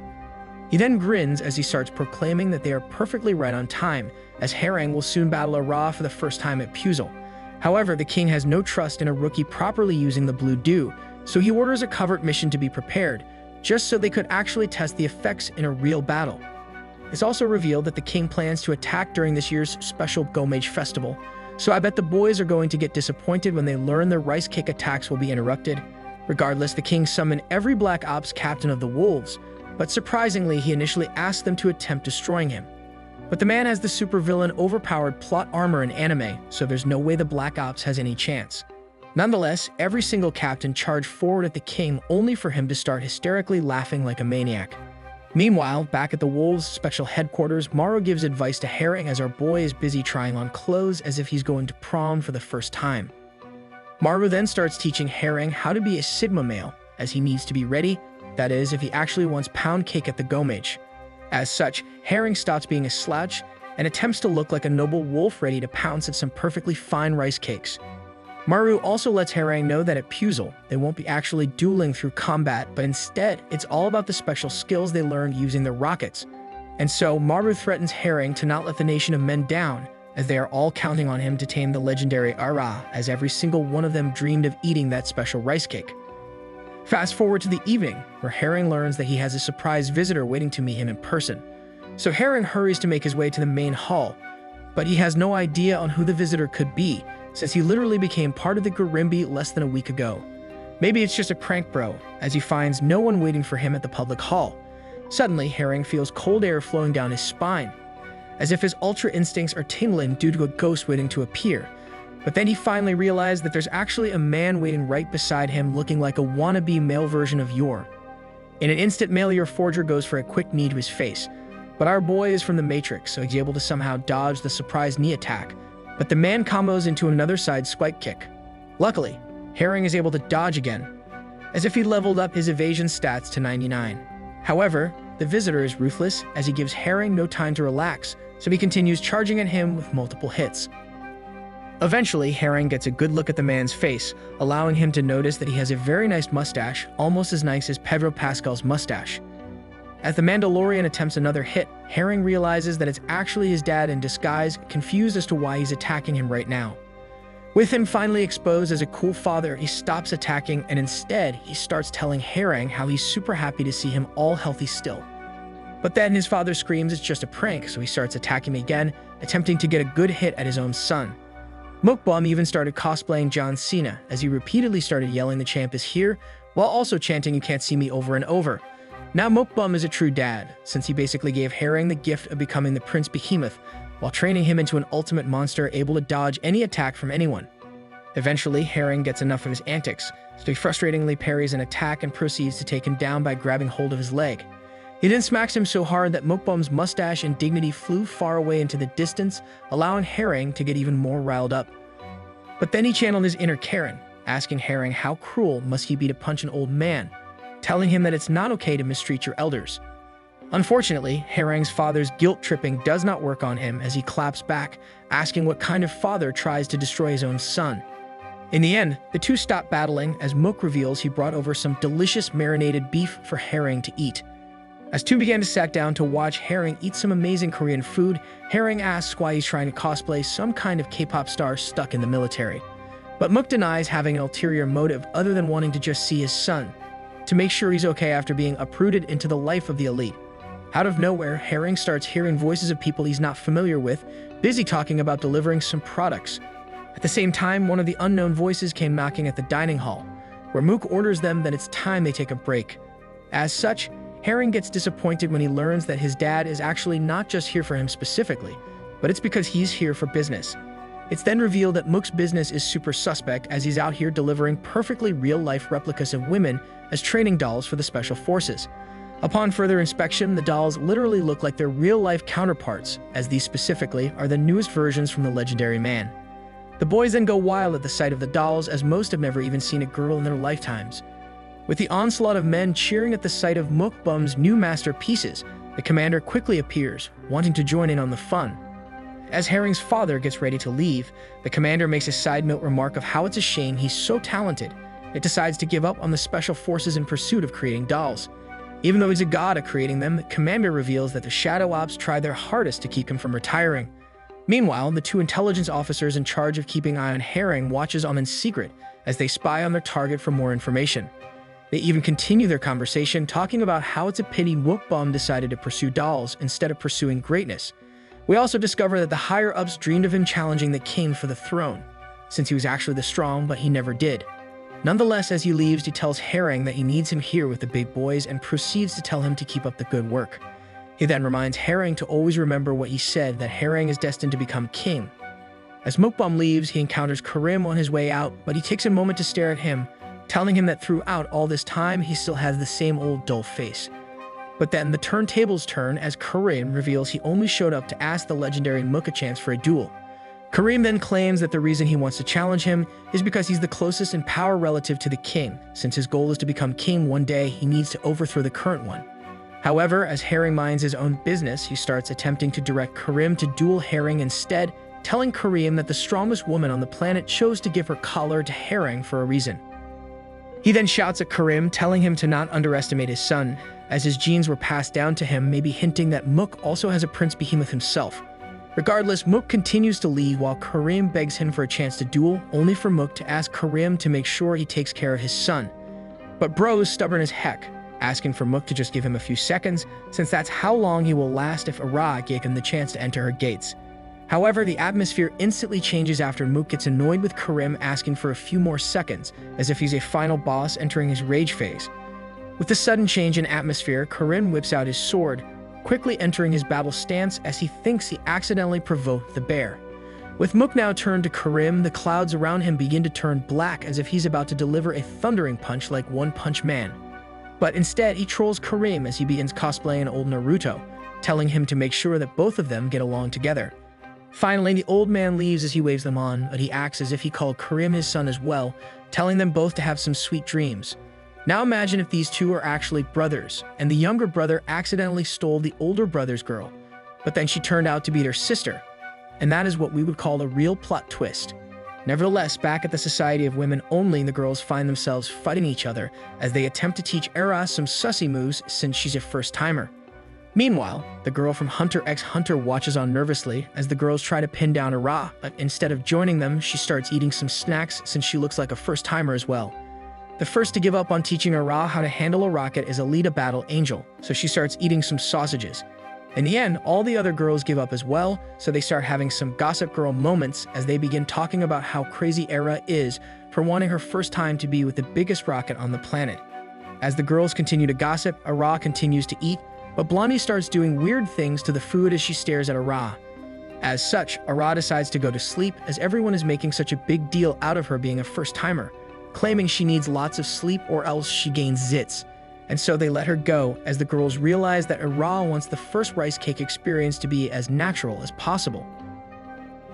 He then grins as he starts proclaiming that they are perfectly right on time, as Herring will soon battle a Ra for the first time at Puzzle. However, the king has no trust in a rookie properly using the blue dew, so he orders a covert mission to be prepared, just so they could actually test the effects in a real battle. It's also revealed that the king plans to attack during this year's special Gomage festival, so I bet the boys are going to get disappointed when they learn their rice cake attacks will be interrupted. Regardless, the king summoned every Black Ops captain of the wolves, but surprisingly, he initially asked them to attempt destroying him. But the man has the supervillain overpowered plot armor in anime, so there's no way the Black Ops has any chance. Nonetheless, every single captain charged forward at the king only for him to start hysterically laughing like a maniac. Meanwhile, back at the Wolves' special headquarters, Maru gives advice to Herring as our boy is busy trying on clothes as if he's going to prom for the first time. Maru then starts teaching Herring how to be a Sigma male, as he needs to be ready, that is, if he actually wants pound cake at the Gomage. As such, Herring stops being a slouch and attempts to look like a noble wolf ready to pounce at some perfectly fine rice cakes. Maru also lets Herring know that at Puzzle, they won't be actually dueling through combat, but instead, it's all about the special skills they learned using the rockets. And so, Maru threatens Herring to not let the nation of men down, as they are all counting on him to tame the legendary Ara, as every single one of them dreamed of eating that special rice cake. Fast forward to the evening, where Herring learns that he has a surprise visitor waiting to meet him in person. So Herring hurries to make his way to the main hall, but he has no idea on who the visitor could be, since he literally became part of the Garimbi less than a week ago. Maybe it's just a prank bro, as he finds no one waiting for him at the public hall. Suddenly, Herring feels cold air flowing down his spine, as if his ultra instincts are tingling due to a ghost waiting to appear. But then he finally realized that there's actually a man waiting right beside him looking like a wannabe male version of Yor. In an instant, Malior Forger goes for a quick knee to his face, but our boy is from the Matrix, so he's able to somehow dodge the surprise knee attack. But the man combos into another side spike kick. Luckily, Herring is able to dodge again, as if he leveled up his evasion stats to 99. However, the visitor is ruthless, as he gives Herring no time to relax, so he continues charging at him with multiple hits. Eventually, Herring gets a good look at the man's face, allowing him to notice that he has a very nice mustache, almost as nice as Pedro Pascal's mustache. As the Mandalorian attempts another hit, Herring realizes that it's actually his dad in disguise, confused as to why he's attacking him right now. With him finally exposed as a cool father, he stops attacking and instead, he starts telling Herring how he's super happy to see him all healthy still. But then his father screams it's just a prank, so he starts attacking him again, attempting to get a good hit at his own son. Mukbum even started cosplaying John Cena, as he repeatedly started yelling the champ is here, while also chanting you can't see me over and over. Now Mukbum is a true dad, since he basically gave Herring the gift of becoming the Prince Behemoth, while training him into an ultimate monster able to dodge any attack from anyone. Eventually, Herring gets enough of his antics, so he frustratingly parries an attack and proceeds to take him down by grabbing hold of his leg. He then smacks him so hard that Mukbum's mustache and dignity flew far away into the distance, allowing Herring to get even more riled up. But then he channeled his inner Karen, asking Herring how cruel must he be to punch an old man, telling him that it's not okay to mistreat your elders. Unfortunately, Herring's father's guilt-tripping does not work on him as he claps back, asking what kind of father tries to destroy his own son. In the end, the two stop battling as Mook reveals he brought over some delicious marinated beef for Herring to eat. As two began to sat down to watch Herring eat some amazing Korean food, Herring asks why he's trying to cosplay some kind of K-pop star stuck in the military. But Mook denies having an ulterior motive other than wanting to just see his son, to make sure he's okay after being uprooted into the life of the elite. Out of nowhere, Herring starts hearing voices of people he's not familiar with, busy talking about delivering some products. At the same time, one of the unknown voices came knocking at the dining hall, where Mook orders them that it's time they take a break. As such, Herring gets disappointed when he learns that his dad is actually not just here for him specifically, but it's because he's here for business. It's then revealed that Mook's business is super suspect as he's out here delivering perfectly real-life replicas of women as training dolls for the Special Forces. Upon further inspection, the dolls literally look like their real-life counterparts, as these specifically are the newest versions from the legendary man. The boys then go wild at the sight of the dolls, as most have never even seen a girl in their lifetimes. With the onslaught of men cheering at the sight of Mukbum's new masterpieces, the commander quickly appears, wanting to join in on the fun. As Herring's father gets ready to leave, the commander makes a side note remark of how it's a shame he's so talented, it decides to give up on the Special Forces in pursuit of creating dolls. Even though he's a god at creating them, the commander reveals that the Shadow Ops tried their hardest to keep him from retiring. Meanwhile, the two intelligence officers in charge of keeping eye on Herring watches on in secret as they spy on their target for more information. They even continue their conversation, talking about how it's a pity Mukbang decided to pursue dolls instead of pursuing greatness. We also discover that the higher-ups dreamed of him challenging the king for the throne, since he was actually the strong, but he never did. Nonetheless, as he leaves, he tells Herring that he needs him here with the big boys and proceeds to tell him to keep up the good work. He then reminds Herring to always remember what he said, that Herring is destined to become king. As Mukbang leaves, he encounters Karim on his way out, but he takes a moment to stare at him, telling him that throughout all this time, he still has the same old dull face. But then the turntables turn as Karim reveals he only showed up to ask the legendary Mook a chance for a duel. Karim then claims that the reason he wants to challenge him is because he's the closest in power relative to the king. Since his goal is to become king one day, he needs to overthrow the current one. However, as Herring minds his own business, he starts attempting to direct Karim to duel Herring instead, telling Karim that the strongest woman on the planet chose to give her collar to Herring for a reason. He then shouts at Karim, telling him to not underestimate his son, as his genes were passed down to him, maybe hinting that Mook also has a Prince Behemoth himself. Regardless, Mook continues to leave while Karim begs him for a chance to duel, only for Mook to ask Karim to make sure he takes care of his son. But Bro is stubborn as heck, asking for Mook to just give him a few seconds, since that's how long he will last if Ara gave him the chance to enter her gates. However, the atmosphere instantly changes after Mook gets annoyed with Karim asking for a few more seconds, as if he's a final boss entering his rage phase. With the sudden change in atmosphere, Karim whips out his sword, quickly entering his battle stance as he thinks he accidentally provoked the bear. With Mook now turned to Karim, the clouds around him begin to turn black as if he's about to deliver a thundering punch like One Punch Man. But instead, he trolls Karim as he begins cosplaying old Naruto, telling him to make sure that both of them get along together. Finally, the old man leaves as he waves them on, but he acts as if he called Karim his son as well, telling them both to have some sweet dreams. Now imagine if these two are actually brothers, and the younger brother accidentally stole the older brother's girl, but then she turned out to be their sister, and that is what we would call a real plot twist. Nevertheless, back at the Society of Women Only, the girls find themselves fighting each other as they attempt to teach Era some sussy moves since she's a first-timer. Meanwhile, the girl from Hunter x Hunter watches on nervously as the girls try to pin down Ara, but instead of joining them, she starts eating some snacks since she looks like a first-timer as well. The first to give up on teaching Ara how to handle a rocket is Alita Battle Angel, so she starts eating some sausages. In the end, all the other girls give up as well, so they start having some Gossip Girl moments as they begin talking about how crazy Era is for wanting her first time to be with the biggest rocket on the planet. As the girls continue to gossip, Ara continues to eat, but Blondie starts doing weird things to the food as she stares at Ara. As such, Ara decides to go to sleep as everyone is making such a big deal out of her being a first-timer, claiming she needs lots of sleep or else she gains zits. And so they let her go as the girls realize that Ara wants the first rice cake experience to be as natural as possible.